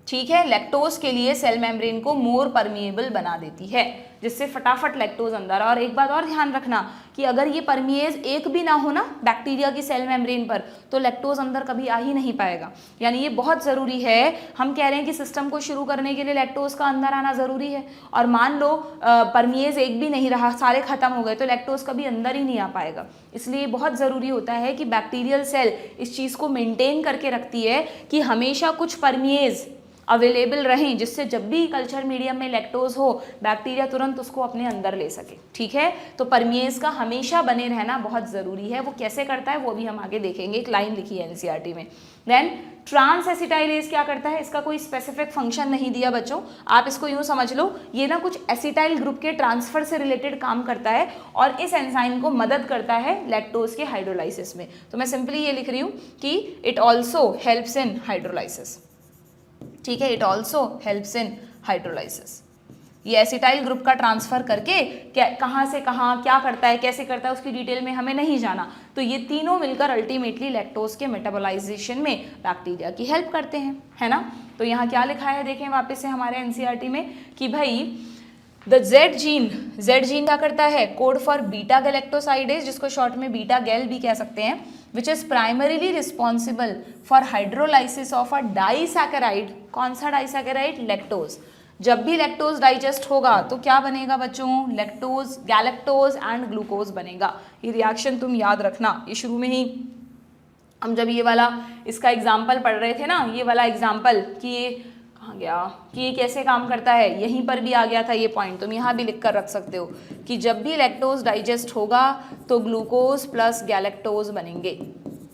Speaker 1: ठीक है, लैक्टोज के लिए सेल मेम्ब्रेन को मोर परमिएबल बना देती है, जिससे फटाफट लैक्टोज अंदर। और एक बात और ध्यान रखना कि अगर ये परमिएज एक भी ना हो ना बैक्टीरिया की सेल मेम्ब्रेन पर, तो लैक्टोज अंदर कभी आ ही नहीं पाएगा। यानी ये बहुत ज़रूरी है, हम कह रहे हैं कि सिस्टम को शुरू करने के लिए लैक्टोज का अंदर आना ज़रूरी है, और मान लो परमिएज एक भी नहीं रहा, सारे खत्म हो गए, तो लैक्टोज कभी अंदर ही नहीं आ पाएगा। इसलिए बहुत ज़रूरी होता है कि बैक्टीरियल सेल इस चीज़ को मेंटेन करके रखती है कि हमेशा कुछ परमिएज अवेलेबल रहें, जिससे जब भी कल्चर मीडियम में लैक्टोज हो बैक्टीरिया तुरंत उसको अपने अंदर ले सके। ठीक है, तो परमिएज का हमेशा बने रहना बहुत ज़रूरी है। वो कैसे करता है वो भी हम आगे देखेंगे, एक लाइन लिखी है NCERT में। देन ट्रांस एसिटाइलेज क्या करता है, इसका कोई स्पेसिफिक फंक्शन नहीं दिया बच्चों, आप इसको यूँ समझ लो, ये ना कुछ एसिटाइल ग्रुप के ट्रांसफर से रिलेटेड काम करता है और इस एंजाइम को मदद करता है लैक्टोज के हाइड्रोलाइसिस में। तो मैं सिंपली ये लिख रही हूँ कि it also helps in hydrolysis. ठीक है, it also helps in hydrolysis. ये एसिटाइल ग्रुप का ट्रांसफर करके कहाँ से कहाँ क्या करता है, कैसे करता है, उसकी डिटेल में हमें नहीं जाना। तो ये तीनों मिलकर अल्टीमेटली लैक्टोज के मेटाबोलाइजेशन में बैक्टीरिया की हेल्प करते हैं, है ना। तो यहाँ क्या लिखा है देखें वापस से हमारे NCERT में कि भाई द Z जीन क्या करता है, कोड फॉर बीटा गैलेक्टोसाइडेज, जिसको शॉर्ट में बीटा गैल भी कह सकते हैं, which is primarily responsible for hydrolysis of a disaccharide. कौन सा डाइसैकेराइड, लैक्टोज। जब भी लैक्टोज डाइजेस्ट होगा तो क्या बनेगा बच्चों, लैक्टोज, गैलेक्टोज एंड ग्लूकोज बनेगा। ये रिएक्शन तुम याद रखना, ये शुरू में ही हम जब ये वाला इसका एग्जाम्पल पढ़ रहे थे ना, ये वाला एग्जाम्पल कि ये कहाँ गया, कि ये कैसे काम करता है, यहीं पर भी आ गया था ये पॉइंट, तुम यहाँ भी लिख कर रख सकते हो कि जब भी लैक्टोज डाइजेस्ट होगा तो ग्लूकोज प्लस गैलेक्टोज बनेंगे,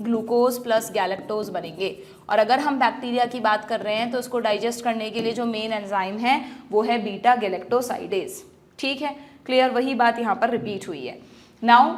Speaker 1: ग्लूकोज प्लस गैलेक्टोज बनेंगे। और अगर हम बैक्टीरिया की बात कर रहे हैं तो उसको डाइजेस्ट करने के लिए जो मेन एंजाइम है वो है बीटा गैलेक्टोसाइडेज। ठीक है, क्लियर, वही बात यहाँ पर रिपीट हुई है। नाउ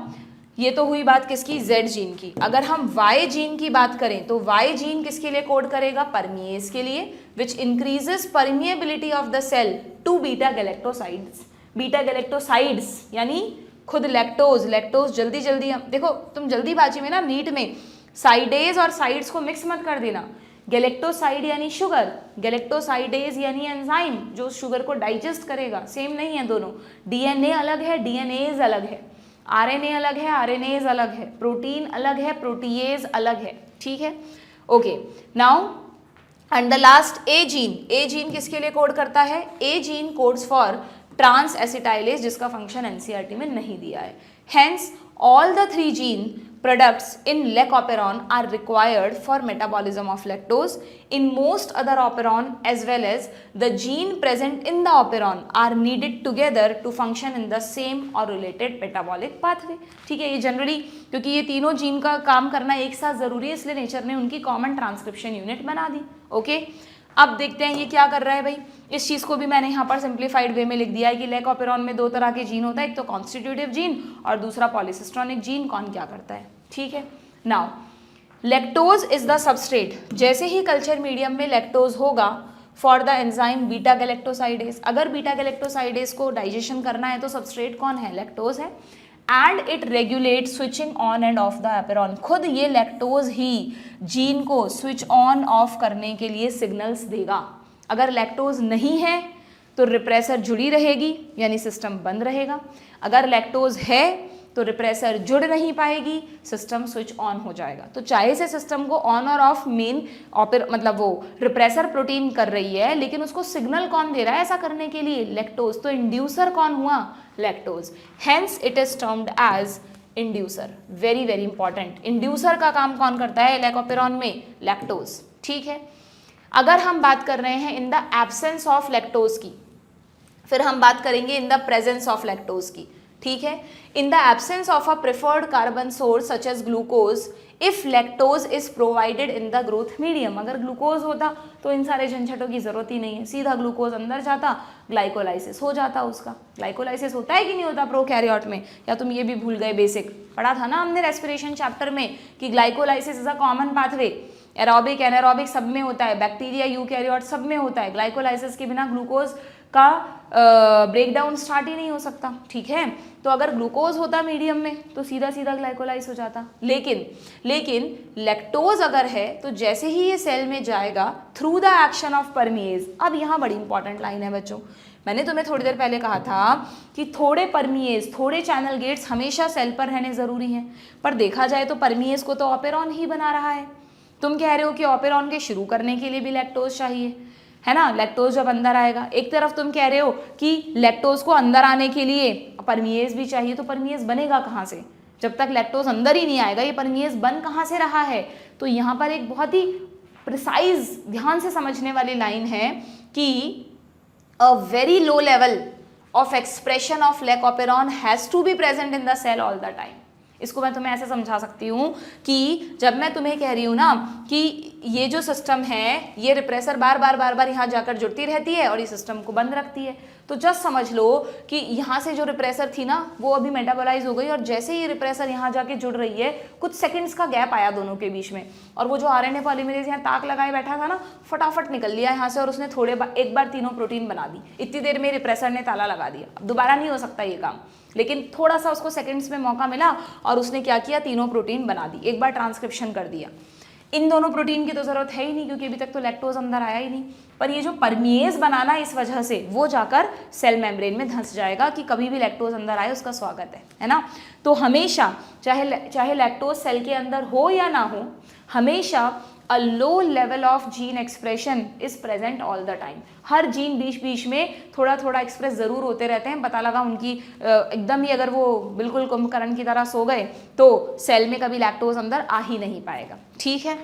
Speaker 1: ये तो हुई बात किसकी, Z जीन की। अगर हम Y जीन की बात करें तो Y जीन किसके लिए कोड करेगा, परमिएज के लिए, which increases permeability of the cell to beta galactosides. Beta galactosides यानी खुद लैक्टोज जल्दी जल्दी, देखो तुम जल्दीबाजी में ना नीट में साइडेज और साइड्स को मिक्स मत कर देना। गैलेक्टोसाइड यानी शुगर, गैलेक्टोसाइडेज यानी एंजाइम जो शुगर को डाइजेस्ट करेगा, सेम नहीं है दोनों। डीएनए अलग है, डीएनएज अलग है, आरएनए अलग है, आरएनएज अलग है, प्रोटीन अलग है, प्रोटीएज अलग है, ठीक है। Okay, now and the last A gene, A gene किसके लिए कोड करता है? A gene codes for trans acetylase, जिसका फंक्शन एनसीईआरटी में नहीं दिया है। Hence all the 3 gene products in lac operon are required for metabolism of lactose. In most other operon as well as the gene present in the operon are needed together to function in the same or related metabolic pathway. ठीक है, ये generally क्योंकि ये तीनों gene का काम करना एक साथ जरूरी है, इसलिए नेचर ने उनकी कॉमन ट्रांसक्रिप्शन यूनिट बना दी। ओके, अब देखते हैं ये क्या कर रहा है भाई। इस चीज़ को भी मैंने यहाँ पर सिंप्लीफाइड वे में लिख दिया है कि लैक ऑपेरॉन में 2 तरह के जीन होता है, एक तो कॉन्स्टिट्यूटिव जीन और दूसरा पॉलीसिस्ट्रॉनिक जीन। कौन क्या करता है, ठीक है। Now lactose is the substrate, जैसे ही कल्चर मीडियम में लैक्टोज होगा for the enzyme beta galactosidase, अगर बीटा गैलेक्टोसाइडेज को डाइजेशन करना है तो सबस्ट्रेट कौन है? लैक्टोज है। And it regulate switching on and off the operon, खुद ये लैक्टोज ही जीन को स्विच ऑन ऑफ करने के लिए सिग्नल्स देगा। अगर लैक्टोज नहीं है तो रिप्रेसर जुड़ी रहेगी यानी सिस्टम बंद रहेगा, अगर लैक्टोज है तो रिप्रेसर जुड़ नहीं पाएगी, सिस्टम स्विच ऑन हो जाएगा। तो चाहे से सिस्टम को ऑन और ऑफ मेन मतलब वो रिप्रेसर प्रोटीन कर रही है, लेकिन उसको सिग्नल कौन दे रहा है ऐसा करने के लिए? लैक्टोज। तो इंड्यूसर कौन हुआ? Lactose. Hence it is termed as inducer. Very very important, inducer का काम कौन करता है लैक ऑपेरॉन में? लैक्टोज, ठीक है। अगर हम बात कर रहे हैं in the absence of lactose की, फिर हम बात करेंगे in the presence of lactose की, ठीक है। In the absence of a preferred carbon source such as glucose if lactose is provided in the growth medium, अगर ग्लूकोज होता तो इन सारे झंझटों की जरूरत ही नहीं है, सीधा ग्लूकोज अंदर जाता, ग्लाइकोलाइसिस हो जाता उसका। ग्लाइकोलाइसिस होता है कि नहीं होता प्रोकैरियोट में? या तुम ये भी भूल गए, बेसिक पढ़ा था ना हमने रेस्पिरेशन चैप्टर में कि glycolysis is a common pathway, aerobic anaerobic सब में होता है, बैक्टीरिया यूकैरियोट सब में होता है। ग्लाइकोलाइसिस के बिना ग्लूकोज का ब्रेकडाउन स्टार्ट ही नहीं हो सकता, ठीक है। तो अगर ग्लूकोज होता मीडियम में तो सीधा सीधा ग्लाइकोलाइज हो जाता, लेकिन लैक्टोज अगर है तो जैसे ही ये सेल में जाएगा थ्रू द एक्शन ऑफ परमिएज। अब यहाँ बड़ी इंपॉर्टेंट लाइन है बच्चों, मैंने तुम्हें थोड़ी देर पहले कहा था कि थोड़े परमिएज, थोड़े चैनल गेट्स हमेशा सेल पर रहने जरूरी हैं, पर देखा जाए तो परमिएज को तो ऑपेरॉन ही बना रहा है। तुम कह रहे हो कि ऑपेरॉन के शुरू करने के लिए भी लैक्टोज चाहिए, है ना, लैक्टोज जब अंदर आएगा। एक तरफ तुम कह रहे हो कि लैक्टोज को अंदर आने के लिए परमिएज भी चाहिए, तो परमिएज बनेगा कहाँ से? जब तक लैक्टोज अंदर ही नहीं आएगा ये परमिएज बन कहाँ से रहा है? तो यहाँ पर एक बहुत ही प्रिसाइज ध्यान से समझने वाली लाइन है कि a very low level of expression of lac operon has to be present in the cell all the time. इसको मैं तुम्हें ऐसे समझा सकती हूँ कि जब मैं तुम्हें कह रही हूँ ना कि ये जो सिस्टम है ये रिप्रेसर बार बार यहाँ जाकर जुड़ती रहती है और ये सिस्टम को बंद रखती है, तो जस्ट समझ लो कि यहाँ से जो रिप्रेसर थी ना वो अभी मेटाबोलाइज हो गई, और जैसे ही रिप्रेसर यहाँ जाके जुड़ रही है कुछ सेकंड्स का गैप आया दोनों के बीच में, और वो जो आरएनए पॉलीमरेज यहाँ ताक लगाए बैठा था ना फटाफट निकल लिया यहाँ से और उसने एक बार तीनों प्रोटीन बना दी। इतनी देर में रिप्रेसर ने ताला लगा दिया, अब दोबारा नहीं हो सकता ये काम, लेकिन थोड़ा सा उसको सेकंड्स में मौका मिला और उसने क्या किया, तीनों प्रोटीन बना दी, एक बार ट्रांसक्रिप्शन कर दिया। इन दोनों प्रोटीन की तो जरूरत है ही नहीं क्योंकि अभी तक तो लैक्टोज अंदर आया ही नहीं, पर ये जो परमिएज बनाना इस वजह से वो जाकर सेल मेम्ब्रेन में धंस जाएगा कि कभी भी लैक्टोज अंदर आए उसका स्वागत है ना। तो हमेशा चाहे लैक्टोज सेल के अंदर हो या ना हो, हमेशा a low level of gene expression is present all the time. हर जीन बीच बीच में थोड़ा थोड़ा एक्सप्रेस जरूर होते रहते हैं। पता लगा उनकी एकदम ही अगर वो बिल्कुल कुंभकर्ण की तरह सो गए तो सेल में कभी लैक्टोज अंदर आ ही नहीं पाएगा, ठीक है।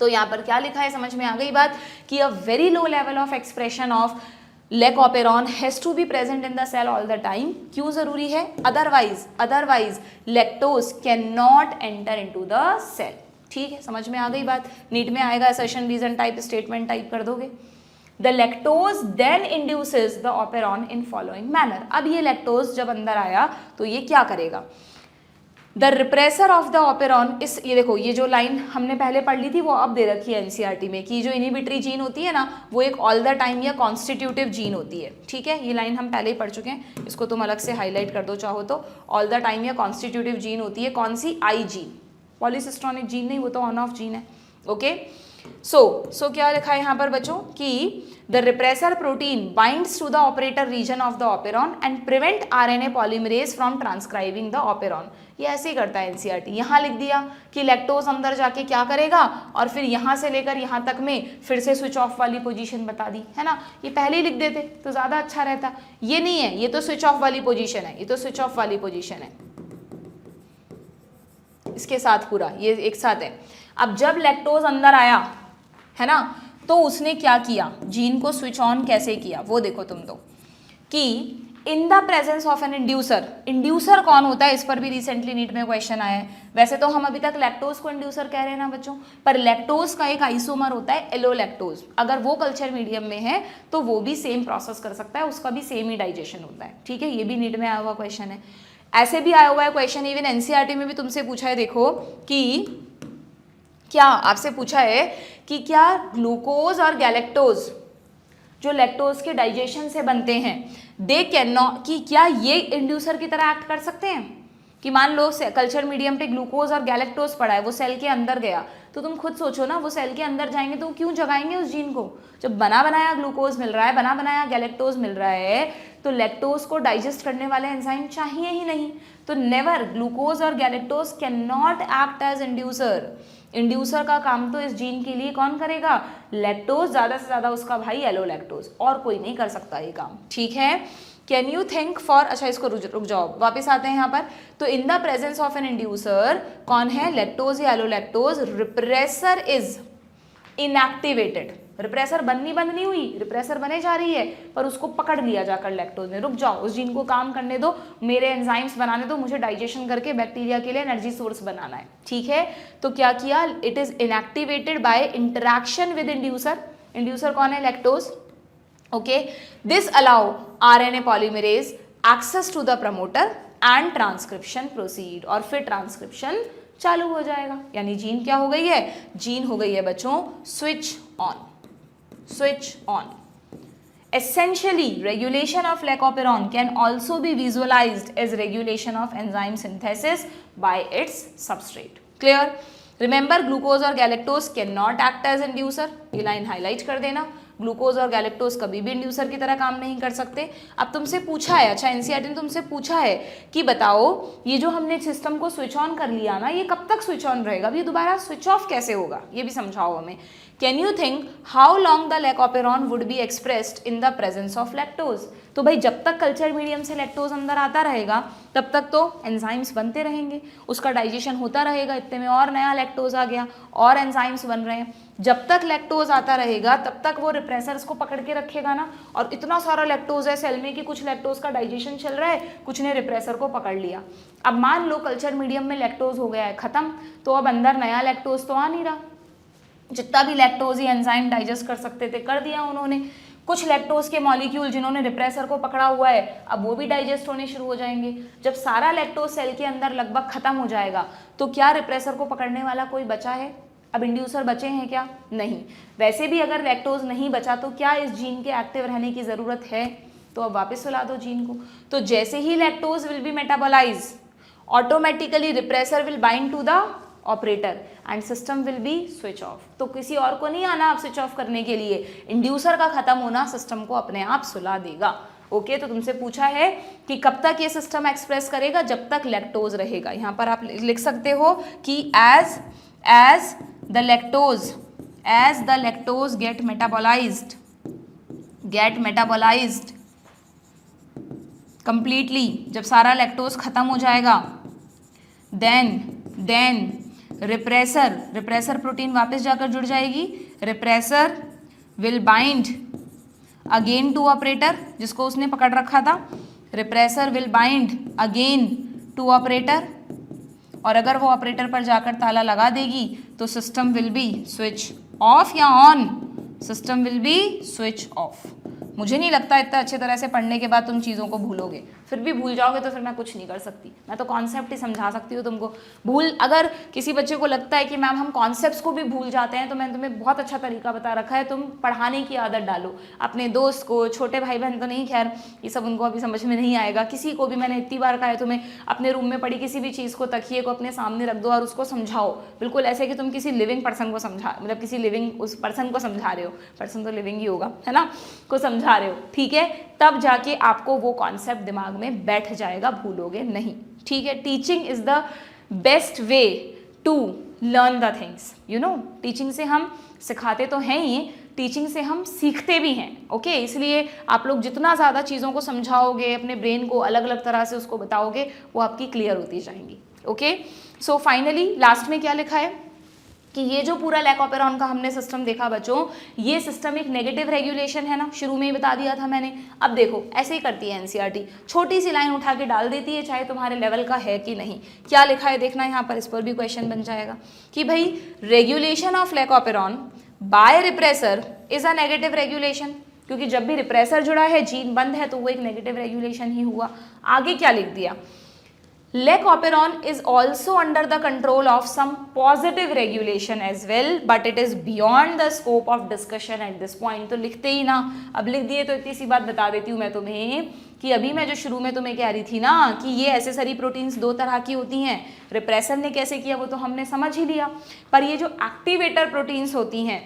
Speaker 1: तो यहाँ पर क्या लिखा है समझ में आ गई बात कि a very low level of expression of lac operon has to be present in the cell all the time. क्यों जरूरी है? Otherwise lactose can not enter into the cell, ठीक है। समझ में आ गई बात। नीट में आएगा assertion reason type statement type कर दोगे। The lactose then induces the operon in following manner. अब ये लैक्टोज जब अंदर आया तो ये क्या करेगा, the repressor of the operon इस, ये देखो ये जो लाइन हमने पहले पढ़ ली थी वो अब दे रखी है एनसीईआरटी में कि जो इनहिबिटरी जीन होती है ना वो एक ऑल द टाइम या कॉन्स्टिट्यूटिव जीन होती है, ठीक है। ये लाइन हम पहले ही पढ़ चुके हैं, इसको तुम अलग से हाईलाइट कर दो चाहो तो। ऑल द टाइम या कॉन्स्टिट्यूटिव जीन होती है कौन सी? आई जीन, पॉलीसिस्ट्रॉनिक जीन नहीं, वो तो ऑन ऑफ जीन है, ओके। सो क्या लिखा है यहाँ पर बच्चों कि the repressor protein binds to the operator region of the operon and prevent RNA polymerase from transcribing the operon. ये ऐसे ही करता है एनसीईआरटी। यहाँ लिख दिया कि लैक्टोज अंदर जाके क्या करेगा और फिर यहाँ से लेकर यहाँ तक में फिर से स्विच ऑफ वाली पोजीशन बता दी, है ना। ये पहले ही लिख देते तो ज़्यादा अच्छा रहता। ये नहीं है, ये तो स्विच ऑफ वाली पोजीशन है, ये तो स्विच ऑफ वाली पोजीशन है इसके साथ पूरा, ये एक साथ है। अब जब लैक्टोज अंदर आया, है ना, तो उसने क्या किया, जीन को स्विच ऑन कैसे किया वो देखो तुम तो, कि in the presence of an inducer. Inducer कौन होता है, इस पर भी रिसेंटली नीट में क्वेश्चन आया है। वैसे तो हम अभी तक लैक्टोज को इंड्यूसर कह रहे हैं ना बच्चों, पर लैक्टोज का एक आइसोमर होता है एलोलैक्टोज। अगर वो कल्चर मीडियम में है तो वो भी सेम प्रोसेस कर सकता है, उसका भी सेम ही डाइजेशन होता है, ठीक है। ये भी नीट में आया हुआ क्वेश्चन है। ऐसे भी आया हुआ है क्वेश्चन, इवन एनसीईआरटी में भी तुमसे पूछा है, देखो कि क्या आपसे पूछा है कि क्या ग्लूकोज और गैलेक्टोज जो लैक्टोज के डाइजेशन से बनते हैं, दे कैन नॉट, कि क्या ये इंड्यूसर की तरह एक्ट कर सकते हैं। कि मान लो कल्चर मीडियम पे ग्लूकोज और गैलेक्टोज पड़ा है, वो सेल के अंदर गया, तो तुम खुद सोचो ना, वो सेल के अंदर जाएंगे तो क्यों जगाएंगे उस जीन को। जब बना बनाया ग्लूकोज मिल रहा है, बना बनाया गैलेक्टोज मिल रहा है, तो लैक्टोज को डाइजेस्ट करने वाले एंजाइम चाहिए ही नहीं। तो नेवर, ग्लूकोज और galactose can not act as inducer. Inducer का काम तो इस जीन के लिए कौन करेगा, लैक्टोज, ज़्यादा से ज़्यादा उसका भाई एलोलैक्टोज, और कोई नहीं कर सकता ये काम, ठीक है। कैन यू थिंक फॉर, अच्छा इसको रुक जाओ, वापस आते हैं यहाँ पर। तो in the presence of an inducer कौन है, लैक्टोज या allolactose, repressor is inactivated. Repressor बंद नहीं हुई, रिप्रेसर बने जा रही है, पर उसको पकड़ लिया जाकर लैक्टोज ने। रुक जाओ, उस जीन को काम करने दो, मेरे एंजाइम्स बनाने दो, मुझे डाइजेशन करके बैक्टीरिया के लिए एनर्जी सोर्स बनाना है, ठीक है। तो क्या किया, it is inactivated by interaction with inducer. Inducer कौन है, lactose, okay. This allow RNA polymerase access to the promoter and transcription proceed, और फिर ट्रांसक्रिप्शन चालू हो जाएगा। यानी जीन क्या हो गई है, जीन हो गई है बच्चों switch on, switch on. Essentially, regulation of leucoperon can also be visualized as regulation of enzyme synthesis by its substrate. Clear? Remember, glucose और galactose cannot act as inducer. ये लाइन हाईलाइट कर देना। Glucose और galactose कभी भी inducer की तरह काम नहीं कर सकते। अब तुमसे पूछा है, अच्छा एनसीईआरटी ने तुमसे पूछा है कि बताओ ये जो हमने सिस्टम को स्विच ऑन कर लिया ना, ये कब तक स्विच ऑन रहेगा, अभी दोबारा स्विच ऑफ कैसे होगा, ये भी समझाओ हमें। Can you think how long the lac operon would be expressed in the presence of lactose. तो भाई जब तक कल्चर मीडियम से लैक्टोज अंदर आता रहेगा तब तक तो एंजाइम्स बनते रहेंगे, उसका डाइजेशन होता रहेगा, इतने में और नया लैक्टोज आ गया और एंजाइम्स बन रहे हैं। जब तक लैक्टोज आता रहेगा तब तक वो रिप्रेसर्स को पकड़ के रखेगा ना, और इतना सारा लैक्टोज है सेल में कि कुछ लैक्टोज का डाइजेशन चल रहा है, कुछ ने रिप्रेसर को पकड़ लिया। अब मान लो कल्चर मीडियम में लैक्टोज हो गया है खत्म, तो अब अंदर नया लैक्टोज तो आ नहीं रहा। जितना भी लैक्टोज या एंजाइम डाइजेस्ट कर सकते थे कर दिया उन्होंने। कुछ लैक्टोज के मॉलिक्यूल जिन्होंने रिप्रेसर को पकड़ा हुआ है अब वो भी डाइजेस्ट होने शुरू हो जाएंगे। जब सारा लैक्टोज सेल के अंदर लगभग खत्म हो जाएगा तो क्या रिप्रेसर को पकड़ने वाला कोई बचा है? अब इंड्यूसर बचे हैं क्या? नहीं। वैसे भी अगर लैक्टोज नहीं बचा तो क्या इस जीन के एक्टिव रहने की ज़रूरत है? तो अब वापस सुला दो जीन को। तो जैसे ही lactose will be metabolise, automatically repressor will bind to the operator and system will be switch off. तो किसी और को नहीं आना आप स्विच ऑफ करने के लिए, इंड्यूसर का खत्म होना सिस्टम को अपने आप सुला देगा। ओके, तो तुमसे पूछा है कि कब तक ये सिस्टम एक्सप्रेस करेगा? जब तक लैक्टोज रहेगा। यहाँ पर आप लिख सकते हो कि as the lactose get metabolised completely, जब सारा लैक्टोज खत्म हो जाएगा, देन रिप्रेसर प्रोटीन वापस जाकर जुड़ जाएगी। Repressor will bind again to operator, जिसको उसने पकड़ रखा था। Repressor will bind again to operator, और अगर वो ऑपरेटर पर जाकर ताला लगा देगी तो system will be switch off या on? System will be switch off. मुझे नहीं लगता इतना अच्छे तरह से पढ़ने के बाद तुम चीज़ों को भूलोगे, फिर भी भूल जाओगे तो फिर मैं कुछ नहीं कर सकती, मैं तो कॉन्सेप्ट ही समझा सकती हूँ तुमको। भूल अगर किसी बच्चे को लगता है कि मैम हम कॉन्सेप्ट्स को भी भूल जाते हैं, तो मैंने तुम्हें बहुत अच्छा तरीका बता रखा है, तुम पढ़ाने की आदत डालो अपने दोस्त को, छोटे भाई बहन तो नहीं, खैर ये सब उनको अभी समझ में नहीं आएगा, किसी को भी मैंने इतनी बार कहा है तुम्हें अपने रूम में पड़ी किसी भी चीज़ को, तकिए को अपने सामने रख दो और उसको समझाओ, बिल्कुल ऐसे कि तुम किसी लिविंग पर्सन को समझा, मतलब किसी लिविंग उस पर्सन को समझा रहे हो, पर्सन तो लिविंग ही होगा है ना, को समझा रहे हो, ठीक है, तब जाके आपको वो कॉन्सेप्ट दिमाग में बैठ जाएगा, भूलोगे नहीं, ठीक है। Teaching is the best way to learn the things, you know, teaching से हम सिखाते तो हैं ही, टीचिंग से हम सीखते भी हैं, ओके। इसलिए आप लोग जितना ज़्यादा चीज़ों को समझाओगे, अपने ब्रेन को अलग अलग तरह से उसको बताओगे, वो आपकी क्लियर होती जाएंगी, ओके। सो फाइनली लास्ट में क्या लिखा है कि ये जो पूरा लैक ऑपेरॉन का हमने सिस्टम देखा बच्चों, ये सिस्टम एक नेगेटिव रेगुलेशन है ना, शुरू में ही बता दिया था मैंने। अब देखो ऐसे ही करती है एनसीईआरटी, छोटी सी लाइन उठा के डाल देती है, चाहे तुम्हारे लेवल का है कि नहीं। क्या लिखा है देखना यहाँ पर, इस पर भी क्वेश्चन बन जाएगा कि भाई regulation of lac operon by repressor is a negative regulation, क्योंकि जब भी रिप्रेसर जुड़ा है, जीन बंद है, तो वो एक नेगेटिव रेगुलेशन ही हुआ। आगे क्या लिख दिया, Lec operon is also under the control of some positive regulation as well, but it is beyond the scope of discussion at this point। तो लिखते ही ना, अब लिख दिए तो इतनी सी बात बता देती हूँ मैं तुम्हें कि अभी मैं जो शुरू में तुम्हें कह रही थी ना कि ये एसेसरी प्रोटीन्स दो तरह की होती हैं, रिप्रेसर ने कैसे किया वो तो हमने समझ ही लिया, पर ये जो एक्टिवेटर प्रोटीन्स होती हैं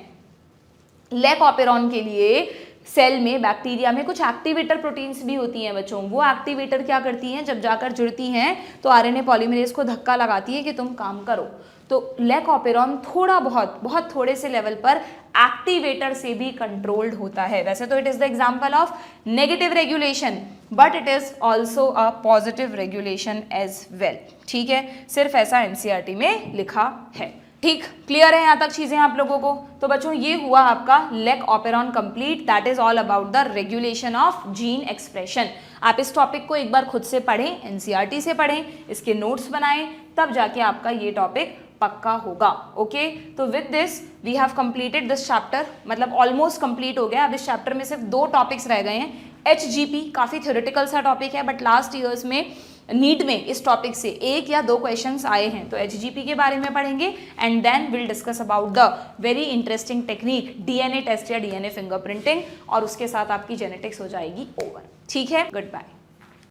Speaker 1: लैक ऑपेरॉन के लिए, सेल में, बैक्टीरिया में कुछ एक्टिवेटर प्रोटीन्स भी होती हैं बच्चों। वो एक्टिवेटर क्या करती हैं, जब जाकर जुड़ती हैं तो आरएनए पॉलीमरेज को धक्का लगाती है कि तुम काम करो। तो लैक ऑपेरॉन थोड़ा बहुत थोड़े से लेवल पर एक्टिवेटर से भी कंट्रोल्ड होता है। वैसे तो it is the example of negative regulation, but it is also a positive regulation as well, ठीक है। सिर्फ ऐसा एनसीईआरटी में लिखा है, ठीक। क्लियर है यहाँ तक चीजें आप लोगों को? तो बच्चों ये हुआ आपका lac operon complete, that is all about the regulation of gene expression. आप इस टॉपिक को एक बार खुद से पढ़ें, एनसीईआरटी से पढ़ें, इसके नोट्स बनाएं, तब जाके आपका ये टॉपिक पक्का होगा, ओके। तो with this we have completed this chapter, मतलब ऑलमोस्ट कंप्लीट हो गया। अब इस चैप्टर में सिर्फ 2 टॉपिक्स रह गए हैं। एचजीपी काफ़ी थ्योरेटिकल सा टॉपिक है, बट लास्ट ईयर्स में नीट में इस टॉपिक से 1 या 2 क्वेश्चंस आए हैं, तो एचजीपी के बारे में पढ़ेंगे and then will discuss about the very interesting technique DNA test या डीएनए फिंगरप्रिंटिंग, और उसके साथ आपकी जेनेटिक्स हो जाएगी ओवर, ठीक है। Good bye.